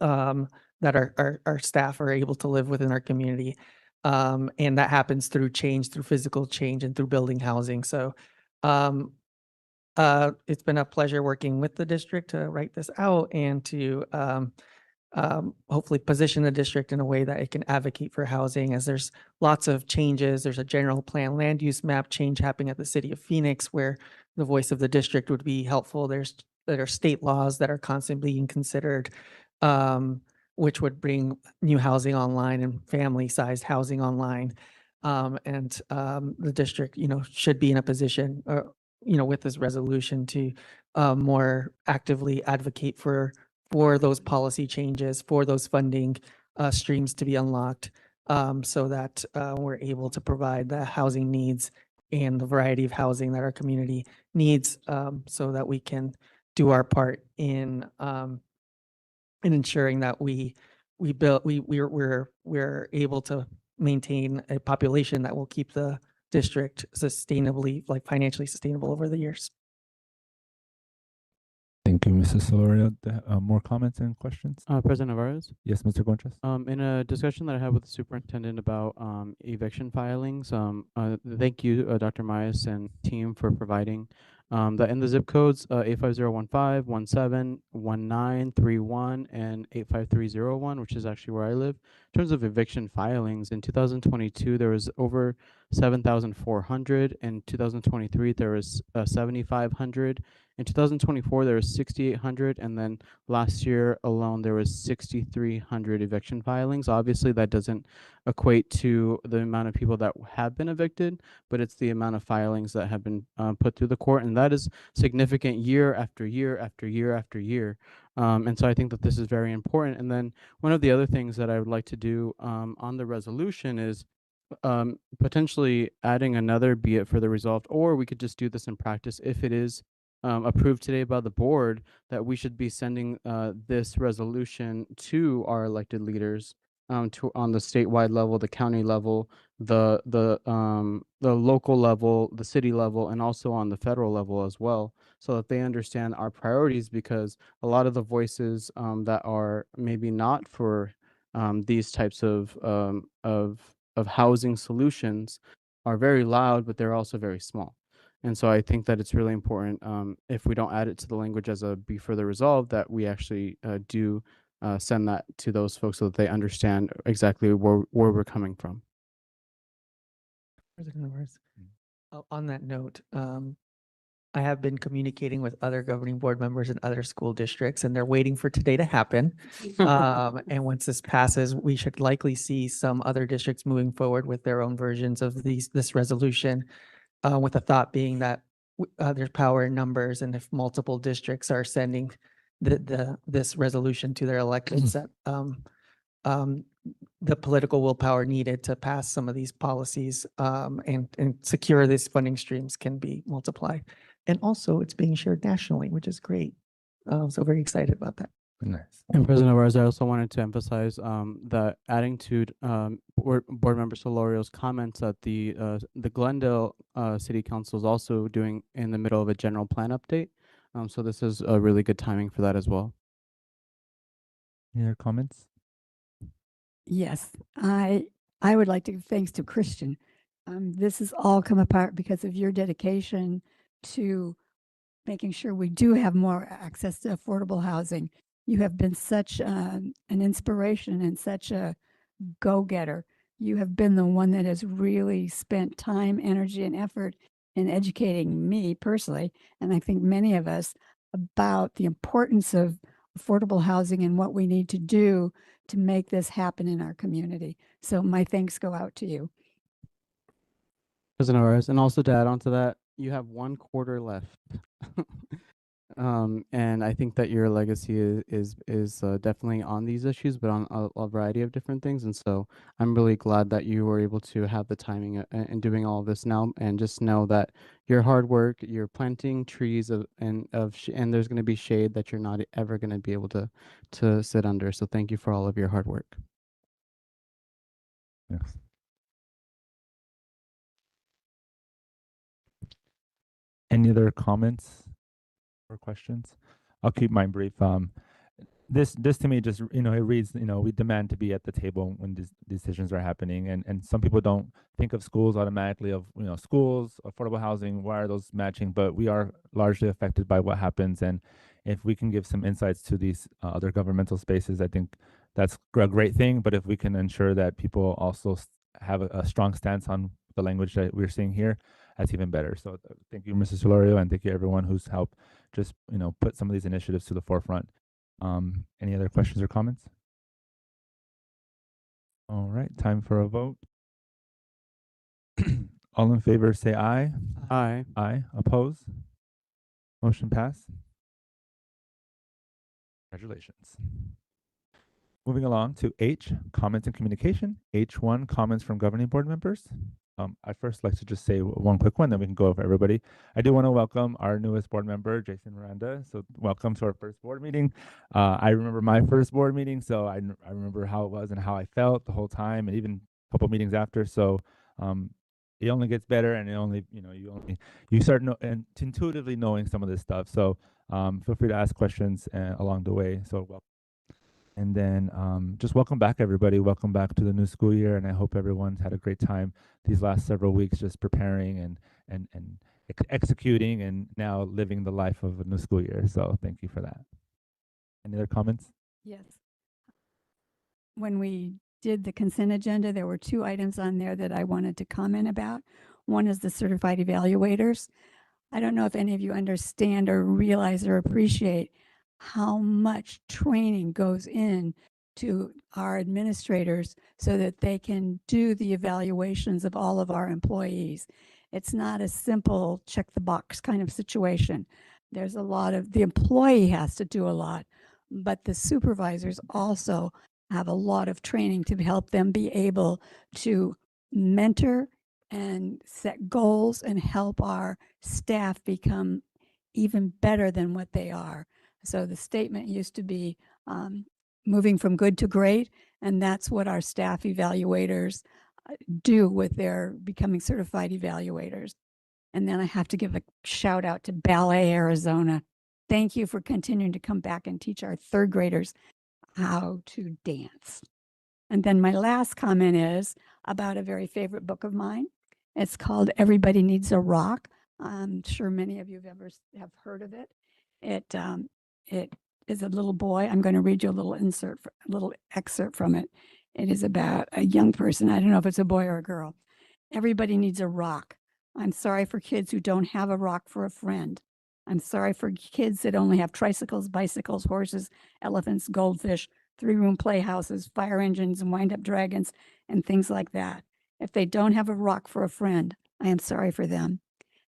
that our staff are able to live within our community, and that happens through change, through physical change, and through building housing. So it's been a pleasure working with the district to write this out and to hopefully position the district in a way that it can advocate for housing, as there's lots of changes. There's a general plan land use map change happening at the city of Phoenix, where the voice of the district would be helpful. There are state laws that are constantly being considered, which would bring new housing online and family-sized housing online. And the district, should be in a position, with this resolution to more actively advocate for those policy changes, for those funding streams to be unlocked, so that we're able to provide the housing needs and the variety of housing that our community needs, so that we can do our part in ensuring that we're able to maintain a population that will keep the district sustainably, like financially sustainable over the years. Thank you, Mrs. Solorio. More comments and questions? President Navarez? Yes, Mr. Conchas? In a discussion that I had with the superintendent about eviction filings, thank you, Dr. Myers and team for providing that in the zip codes 85015, 17, 1931, and 85301, which is actually where I live. In terms of eviction filings, in 2022 there was over 7,400. In 2023 there was 7,500. In 2024 there was 6,800, and then last year alone, there was 6,300 eviction filings. Obviously, that doesn't equate to the amount of people that have been evicted, but it's the amount of filings that have been put through the court, and that is significant year after year after year after year. And so I think that this is very important. And then one of the other things that I would like to do on the resolution is potentially adding another be it further resolved, or we could just do this in practice if it is approved today by the board, that we should be sending this resolution to our elected leaders to on the statewide level, the county level, the local level, the city level, and also on the federal level as well, so that they understand our priorities, because a lot of the voices that are maybe not for these types of housing solutions are very loud, but they're also very small. And so I think that it's really important, if we don't add it to the language as a be further resolved, that we actually do send that to those folks so that they understand exactly where we're coming from. President Navarez. On that note, I have been communicating with other governing board members in other school districts, and they're waiting for today to happen. And once this passes, we should likely see some other districts moving forward with their own versions of this resolution, with the thought being that there's power in numbers, and if multiple districts are sending this resolution to their electeds, that the political willpower needed to pass some of these policies and secure these funding streams can be multiplied. And also, it's being shared nationally, which is great. So very excited about that. Nice. And President Alvarez, I also wanted to emphasize that adding to board member Solorio's comments that the Glendale City Council is also doing in the middle of a general plan update. So this is a really good timing for that as well. Any other comments? Yes, I would like to give thanks to Christian. This has all come apart because of your dedication to making sure we do have more access to affordable housing. You have been such an inspiration and such a go-getter. You have been the one that has really spent time, energy, and effort in educating me personally, and I think many of us, about the importance of affordable housing and what we need to do to make this happen in our community. So my thanks go out to you. President Alvarez, and also to add on to that, you have 1 quarter left. And I think that your legacy is definitely on these issues, but on a variety of different things. And so I'm really glad that you were able to have the timing and doing all of this now. And just know that your hard work, you're planting trees and there's going to be shade that you're not ever going to be able to sit under. So thank you for all of your hard work. Yes. Any other comments or questions? I'll keep mine brief. This to me just, it reads, we demand to be at the table when these decisions are happening. And some people don't think of schools automatically of, schools, affordable housing, why are those matching? But we are largely affected by what happens. And if we can give some insights to these other governmental spaces, I think that's a great thing. But if we can ensure that people also have a strong stance on the language that we're seeing here, that's even better. So thank you, Mrs. Solorio, and thank you everyone who's helped just, put some of these initiatives to the forefront. Any other questions or comments? All right, time for a vote. All in favor, say aye. Aye. Aye. Oppose? Motion pass. Congratulations. Moving along to H, comments and communication. H1, comments from governing board members. I first like to just say one quick one, then we can go over everybody. I do want to welcome our newest board member, Jason Miranda. So welcome to our first board meeting. I remember my first board meeting, so I remember how it was and how I felt the whole time, and even a couple meetings after. So it only gets better, and it only, you start and intuitively knowing some of this stuff. So feel free to ask questions along the way. So welcome. And then just welcome back, everybody. Welcome back to the new school year, and I hope everyone's had a great time these last several weeks, just preparing and executing, and now living the life of a new school year. So thank you for that. Any other comments? Yes. When we did the consent agenda, there were 2 items on there that I wanted to comment about. One is the certified evaluators. I don't know if any of you understand or realize or appreciate how much training goes in to our administrators so that they can do the evaluations of all of our employees. It's not a simple check the box kind of situation. There's a lot of, the employee has to do a lot, but the supervisors also have a lot of training to help them be able to mentor and set goals and help our staff become even better than what they are. So the statement used to be moving from good to great, and that's what our staff evaluators do with their becoming certified evaluators. And then I have to give a shout out to Ballet Arizona. Thank you for continuing to come back and teach our 3rd graders how to dance. And then my last comment is about a very favorite book of mine. It's called Everybody Needs a Rock. I'm sure many of you have heard of it. It is a little boy. I'm going to read you a little excerpt from it. It is about a young person. I don't know if it's a boy or a girl. Everybody needs a rock. I'm sorry for kids who don't have a rock for a friend. I'm sorry for kids that only have tricycles, bicycles, horses, elephants, goldfish, 3-room playhouses, fire engines, and wind-up dragons, and things like that. If they don't have a rock for a friend, I am sorry for them.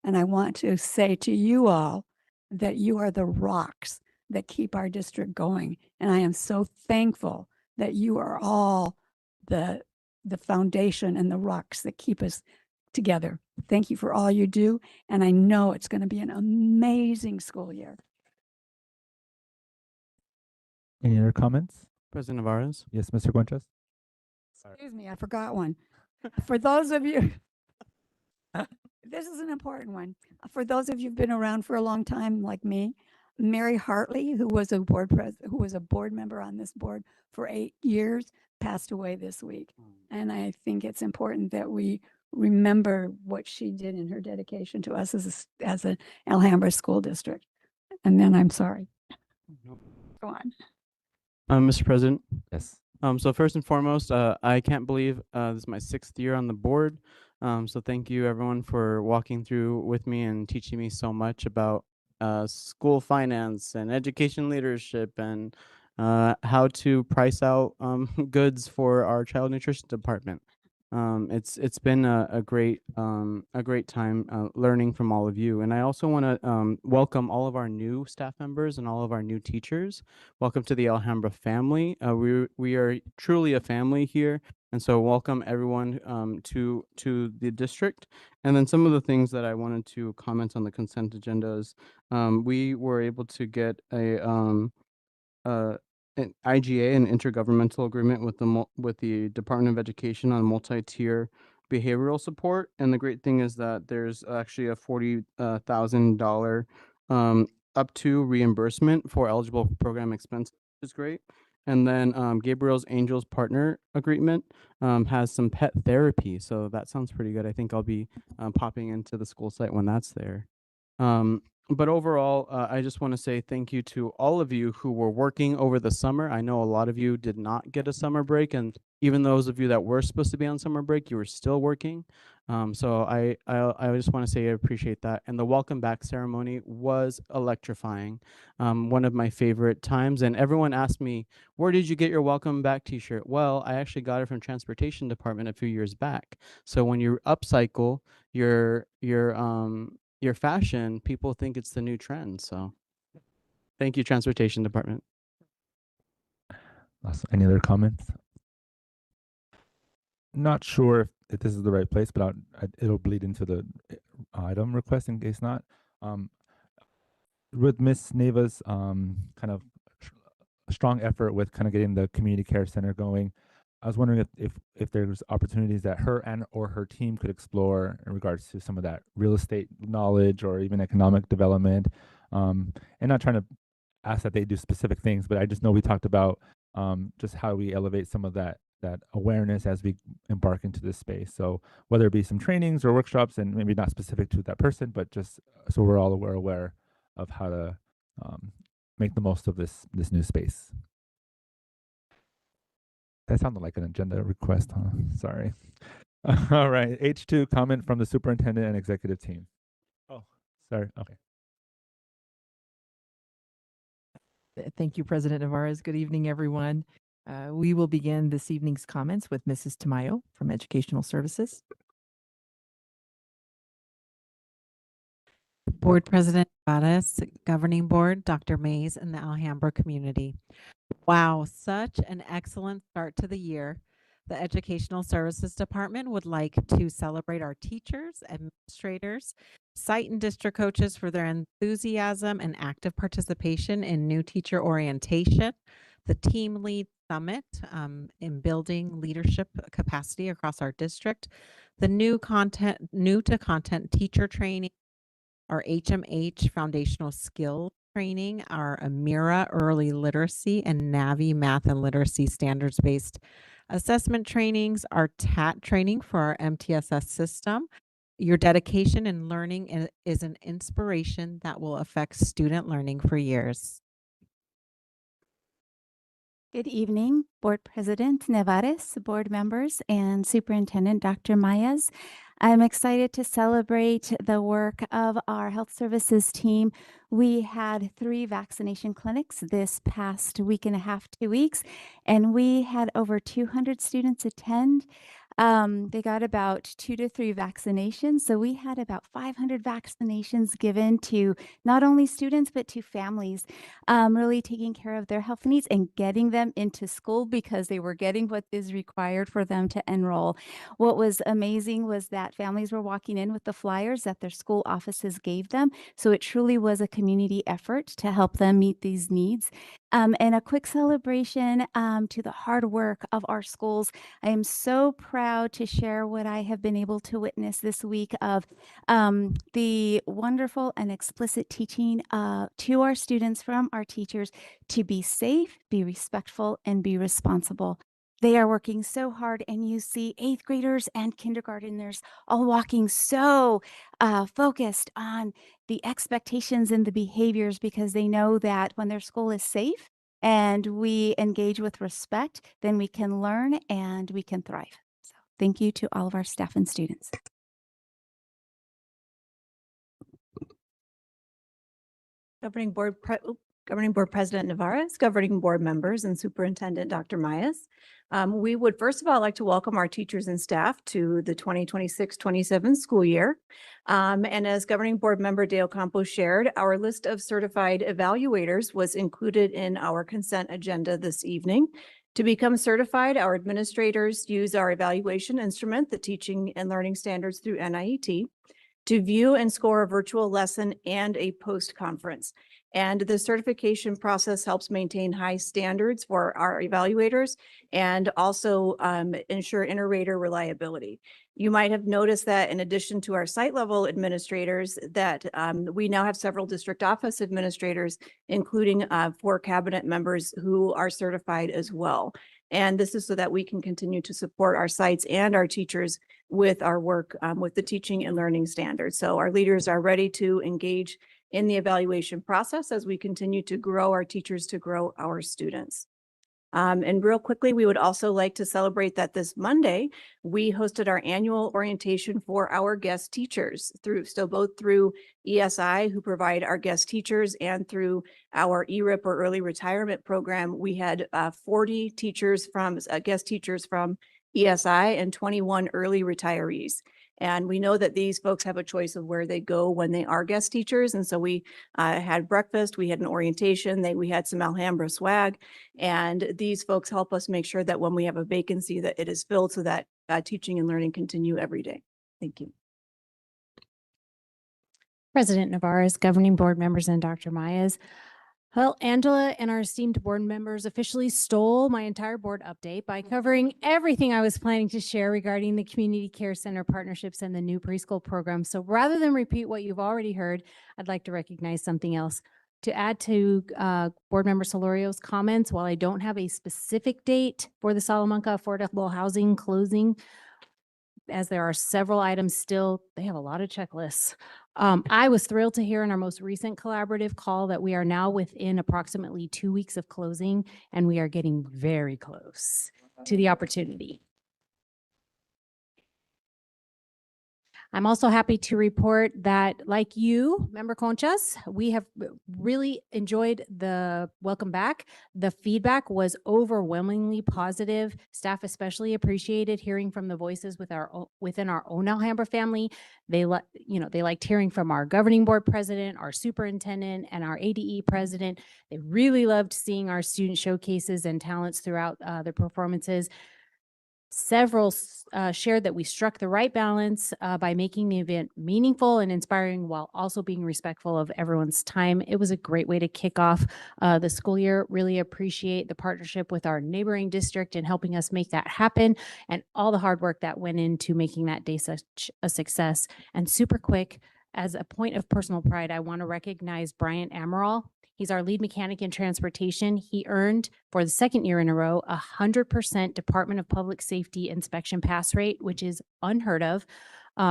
And I want to say to you all that you are the rocks that keep our district going. And I am so thankful that you are all the foundation and the rocks that keep us together. Thank you for all you do. And I know it's going to be an amazing school year. Any other comments? President Navarez? Yes, Mr. Guanches? Excuse me, I forgot one. For those of you, this is an important one. For those of you who've been around for a long time, like me, Mary Hartley, who was a board member on this board for 8 years, passed away this week. And I think it's important that we remember what she did in her dedication to us as an Alhambra school district. And then I'm sorry. Go on. Mr. President? Yes. So first and foremost, I can't believe this is my 6th year on the board. So thank you everyone for walking through with me and teaching me so much about school finance and education leadership and how to price out goods for our child nutrition department. It's been a great time learning from all of you. And I also want to welcome all of our new staff members and all of our new teachers. Welcome to the Alhambra family. We are truly a family here. And so welcome everyone to the district. And then some of the things that I wanted to comment on the consent agenda is we were able to get an IGA, an intergovernmental agreement with the Department of Education on multi-tier behavioral support. And the great thing is that there's actually a $40,000 up to reimbursement for eligible program expenses, which is great. And then Gabriel's Angels Partner Agreement has some pet therapy. So that sounds pretty good. I think I'll be popping into the school site when that's there. But overall, I just want to say thank you to all of you who were working over the summer. I know a lot of you did not get a summer break, and even those of you that were supposed to be on summer break, you were still working. So I just want to say I appreciate that. And the welcome back ceremony was electrifying. One of my favorite times. And everyone asked me, where did you get your welcome back t-shirt? Well, I actually got it from Transportation Department a few years back. So when you upcycle your fashion, people think it's the new trend. So thank you, Transportation Department. Awesome. Any other comments? Not sure if this is the right place, but it'll bleed into the item request in case not. With Miss Neva's kind of strong effort with kind of getting the community care center going, I was wondering if there's opportunities that her and or her team could explore in regards to some of that real estate knowledge or even economic development. And not trying to ask that they do specific things, but I just know we talked about just how we elevate some of that awareness as we embark into this space. So whether it be some trainings or workshops, and maybe not specific to that person, but just so we're all aware of how to make the most of this new space. That sounded like an agenda request, huh? Sorry. All right, H2, comment from the superintendent and executive team. Oh, sorry, okay. Thank you, President Navarez. Good evening, everyone. We will begin this evening's comments with Mrs. Tamayo from Educational Services. Board President Vargas, Governing Board, Dr. Mays, and the Alhambra community. Wow, such an excellent start to the year. The Educational Services Department would like to celebrate our teachers, administrators, site and district coaches for their enthusiasm and active participation in new teacher orientation, the Team Lead Summit in building leadership capacity across our district, the new to content teacher training, our HMH foundational skill training, our Amira early literacy and Navi math and literacy standards-based assessment trainings, our TAT training for our MTSS system. Your dedication and learning is an inspiration that will affect student learning for years. Good evening, Board President Nevares, board members, and Superintendent Dr. Mayes. I'm excited to celebrate the work of our health services team. We had 3 vaccination clinics this past week and a half, 2 weeks, and we had over 200 students attend. They got about 2 to 3 vaccinations. So we had about 500 vaccinations given to not only students, but to families, really taking care of their health needs and getting them into school because they were getting what is required for them to enroll. What was amazing was that families were walking in with the flyers that their school offices gave them. So it truly was a community effort to help them meet these needs. And a quick celebration to the hard work of our schools. I am so proud to share what I have been able to witness this week of the wonderful and explicit teaching to our students from our teachers to be safe, be respectful, and be responsible. They are working so hard, and you see 8th graders and kindergarteners all walking so focused on the expectations and the behaviors because they know that when their school is safe and we engage with respect, then we can learn and we can thrive. So thank you to all of our staff and students. Governing Board President Navarez, Governing Board members, and Superintendent Dr. Mayes. We would first of all like to welcome our teachers and staff to the 2026-27 school year. And as Governing Board Member Dale Campos shared, our list of certified evaluators was included in our consent agenda this evening. To become certified, our administrators use our evaluation instrument, the Teaching and Learning Standards through NIET, to view and score a virtual lesson and a post-conference. And the certification process helps maintain high standards for our evaluators and also ensure inter-rater reliability. You might have noticed that in addition to our site level administrators that we now have several district office administrators, including 4 cabinet members who are certified as well. And this is so that we can continue to support our sites and our teachers with our work with the teaching and learning standards. So our leaders are ready to engage in the evaluation process as we continue to grow our teachers, to grow our students. And real quickly, we would also like to celebrate that this Monday, we hosted our annual orientation for our guest teachers both through ESI, who provide our guest teachers, and through our ERIP or early retirement program. We had 40 teachers guest teachers from ESI, and 21 early retirees. And we know that these folks have a choice of where they go when they are guest teachers. And so we had breakfast, we had an orientation, we had some Alhambra swag. And these folks help us make sure that when we have a vacancy that it is filled so that teaching and learning continue every day. Thank you. President Navarez, governing board members, and Dr. Myers. Well, Angela and our esteemed board members officially stole my entire board update by covering everything I was planning to share regarding the community care center partnerships and the new preschool program. So rather than repeat what you've already heard, I'd like to recognize something else. To add to board member Solorio's comments, while I don't have a specific date for the Salamanca affordable housing closing, as there are several items still, they have a lot of checklists. I was thrilled to hear in our most recent collaborative call that we are now within approximately 2 weeks of closing, and we are getting very close to the opportunity. I'm also happy to report that, like you, Member Conchas, we have really enjoyed the welcome back. The feedback was overwhelmingly positive. Staff especially appreciated hearing from the voices within our own Alhambra family. They liked hearing from our governing board president, our superintendent, and our ADE president. They really loved seeing our student showcases and talents throughout their performances. Several shared that we struck the right balance by making the event meaningful and inspiring while also being respectful of everyone's time. It was a great way to kick off the school year. Really appreciate the partnership with our neighboring district and helping us make that happen, and all the hard work that went into making that day such a success. And super quick, as a point of personal pride, I want to recognize Brian Amaral. He's our lead mechanic in transportation. He earned, for the second year in a row, 100% Department of Public Safety inspection pass rate, which is unheard of.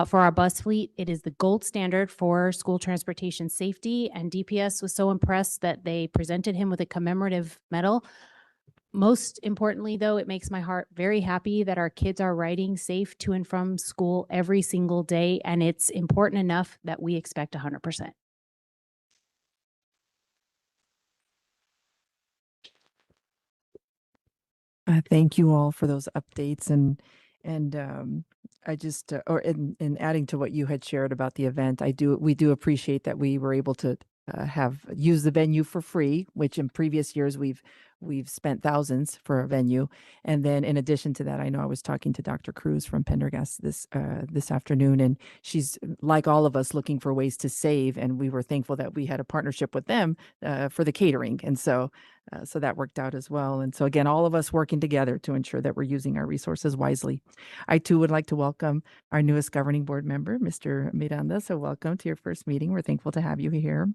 For our bus fleet, it is the gold standard for school transportation safety, and DPS was so impressed that they presented him with a commemorative medal. Most importantly, though, it makes my heart very happy that our kids are riding safe to and from school every single day, and it's important enough that we expect 100%. Thank you all for those updates, and I just in adding to what you had shared about the event, we do appreciate that we were able to have use the venue for free, which in previous years we've spent thousands for a venue. And then in addition to that, I know I was talking to Dr. Cruz from Pendergast this afternoon, and she's, like all of us, looking for ways to save, and we were thankful that we had a partnership with them for the catering. And so that worked out as well. And so again, all of us working together to ensure that we're using our resources wisely. I too would like to welcome our newest governing board member, Mr. Miranda. So welcome to your first meeting. We're thankful to have you here.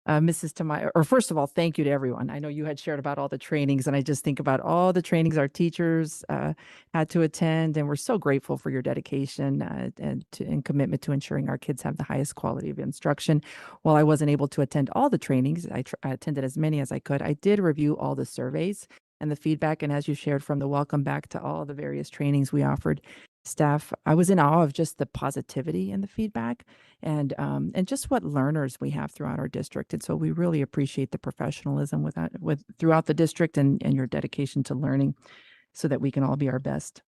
Mrs. Tamayo, or first of all, thank you to everyone. I know you had shared about all the trainings, and I just think about all the trainings our teachers had to attend, and we're so grateful for your dedication and commitment to ensuring our kids have the highest quality of instruction. While I wasn't able to attend all the trainings, I attended as many as I could. I did review all the surveys and the feedback, and as you shared from the welcome back to all the various trainings we offered staff, I was in awe of just the positivity and the feedback, and just what learners we have throughout our district. And so we really appreciate the professionalism with throughout the district and your dedication to learning so that we can all be our best.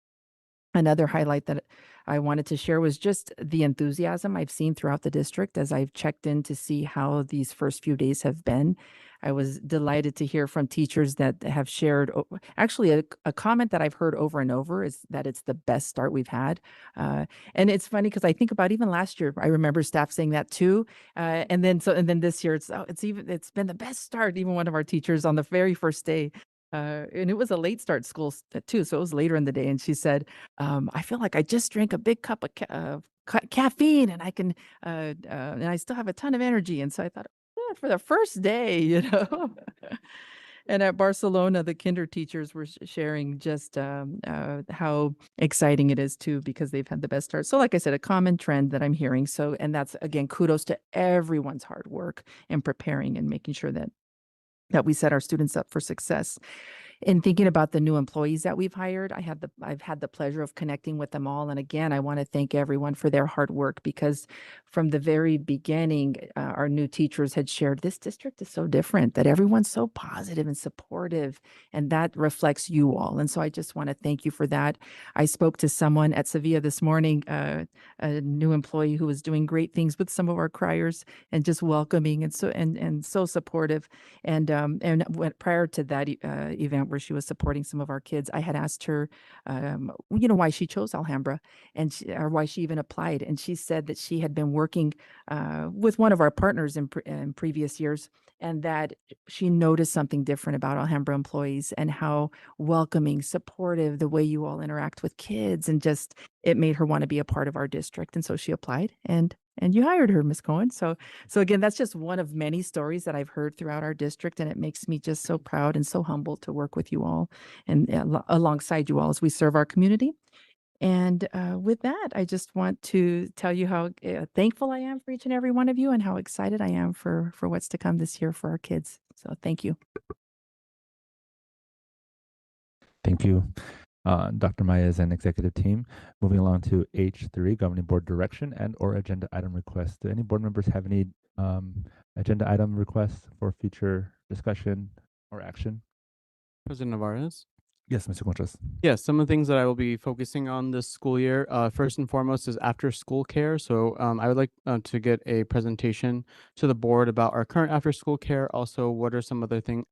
Another highlight that I wanted to share was just the enthusiasm I've seen throughout the district as I've checked in to see how these first few days have been. I was delighted to hear from teachers that have shared, actually a comment that I've heard over and over is that it's the best start we've had. And it's funny because I think about even last year, I remember staff saying that too. And then this year it's been the best start, even one of our teachers on the very first day. And it was a late start school too, so it was later in the day. And she said, "I feel like I just drank a big cup of caffeine, and I can, and I still have a ton of energy." And so I thought, "Oh, for the first day, you know." And at Barcelona, the kinder teachers were sharing just how exciting it is too, because they've had the best start. So, like I said, a common trend that I'm hearing. So, and that's again, kudos to everyone's hard work in preparing and making sure that we set our students up for success. in thinking about the new employees that we've hired, I've had the pleasure of connecting with them all. And again, I want to thank everyone for their hard work, because from the very beginning, our new teachers had shared this district is so different, that everyone's so positive and supportive, and that reflects you all. And so I just want to thank you for that. I spoke to someone at Sevilla this morning, a new employee who was doing great things with some of our criers and just welcoming and so supportive. And prior to that event where she was supporting some of our kids, I had asked her, why she chose Alhambra or why she even applied. And she said that she had been working with one of our partners in previous years, and that she noticed something different about Alhambra employees and how welcoming, supportive, the way you all interact with kids, and just it made her want to be a part of our district. And so she applied, and you hired her, Ms. Cohen. So again, that's just one of many stories that I've heard throughout our district, and it makes me just so proud and so humble to work with you all and alongside you all as we serve our community. And with that, I just want to tell you how thankful I am for each and every one of you, and how excited I am for what's to come this year for our kids. So thank you. Thank you, Dr. Maez and executive team. Moving along to H3, governing board direction and or agenda item requests. Do any board members have any agenda item requests for future discussion or action? President Navarez? Yes, Mr. Conchas. Yes, some of the things that I will be focusing on this school year, first and foremost, is after school care. So I would like to get a presentation to the board about our current after school care. Also, what are some other things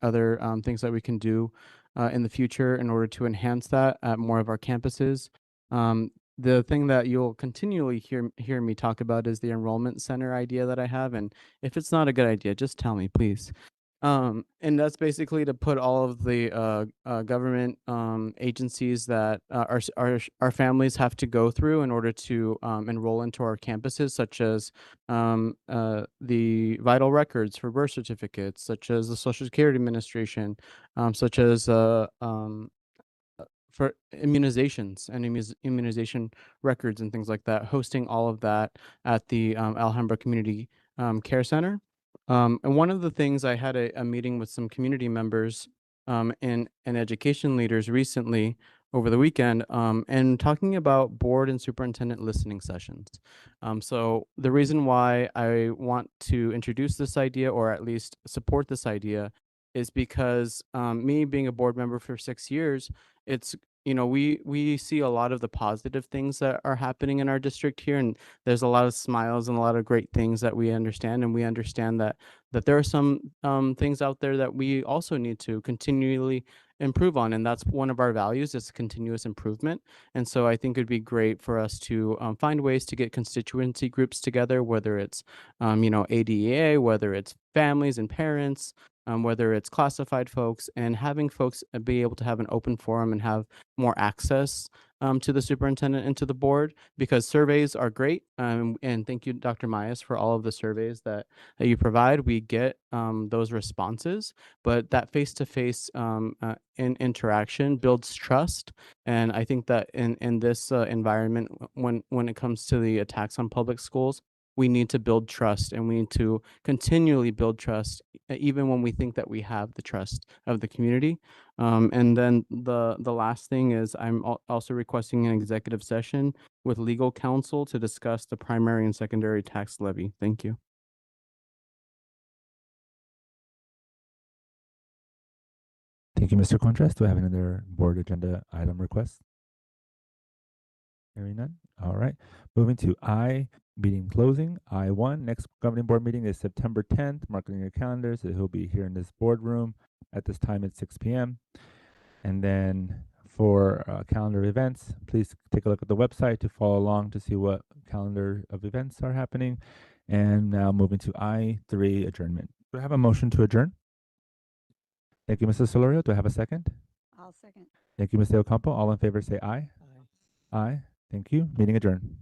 that we can do in the future in order to enhance that at more of our campuses. The thing that you'll continually hear me talk about is the enrollment center idea that I have. And if it's not a good idea, just tell me, please. And that's basically to put all of the government agencies that our families have to go through in order to enroll into our campuses, such as the vital records for birth certificates, such as the Social Security Administration, such as for immunizations and immunization records and things like that, hosting all of that at the Alhambra Community Care Center. And one of the things, I had a meeting with some community members and education leaders recently over the weekend, and talking about board and superintendent listening sessions. So the reason why I want to introduce this idea, or at least support this idea, is because me being a board member for 6 years, it's we see a lot of the positive things that are happening in our district here, and there's a lot of smiles and a lot of great things that we understand, and we understand that there are some things out there that we also need to continually improve on, and that's one of our values, is continuous improvement. And so I think it'd be great for us to find ways to get constituency groups together, whether it's ADEA, whether it's families and parents, whether it's classified folks, and having folks be able to have an open forum and have more access to the superintendent and to the board, because surveys are great. And thank you, Dr. Myers, for all of the surveys that you provide. We get those responses, but that face-to-face interaction builds trust. And I think that in this environment, when it comes to the attacks on public schools, we need to build trust, and we need to continually build trust, even when we think that we have the trust of the community. And then the last thing is, I'm also requesting an executive session with legal counsel to discuss the primary and secondary tax levy. Thank you. Thank you, Mr. Contrast. Do I have another board agenda item request? Hearing none. All right. Moving to I, meeting closing. I1, next governing board meeting is September 10th. Mark it in your calendars. He'll be here in this boardroom at this time at 6 p.m. And then for calendar events, please take a look at the website to follow along to see what calendar of events are happening. And now moving to I3, adjournment. Do I have a motion to adjourn? Thank you, Mrs. Solorio. Do I have a second? I'll second. Thank you, Mr. Ocampo. All in favor say aye. Aye. Aye. Thank you. Meeting adjourned.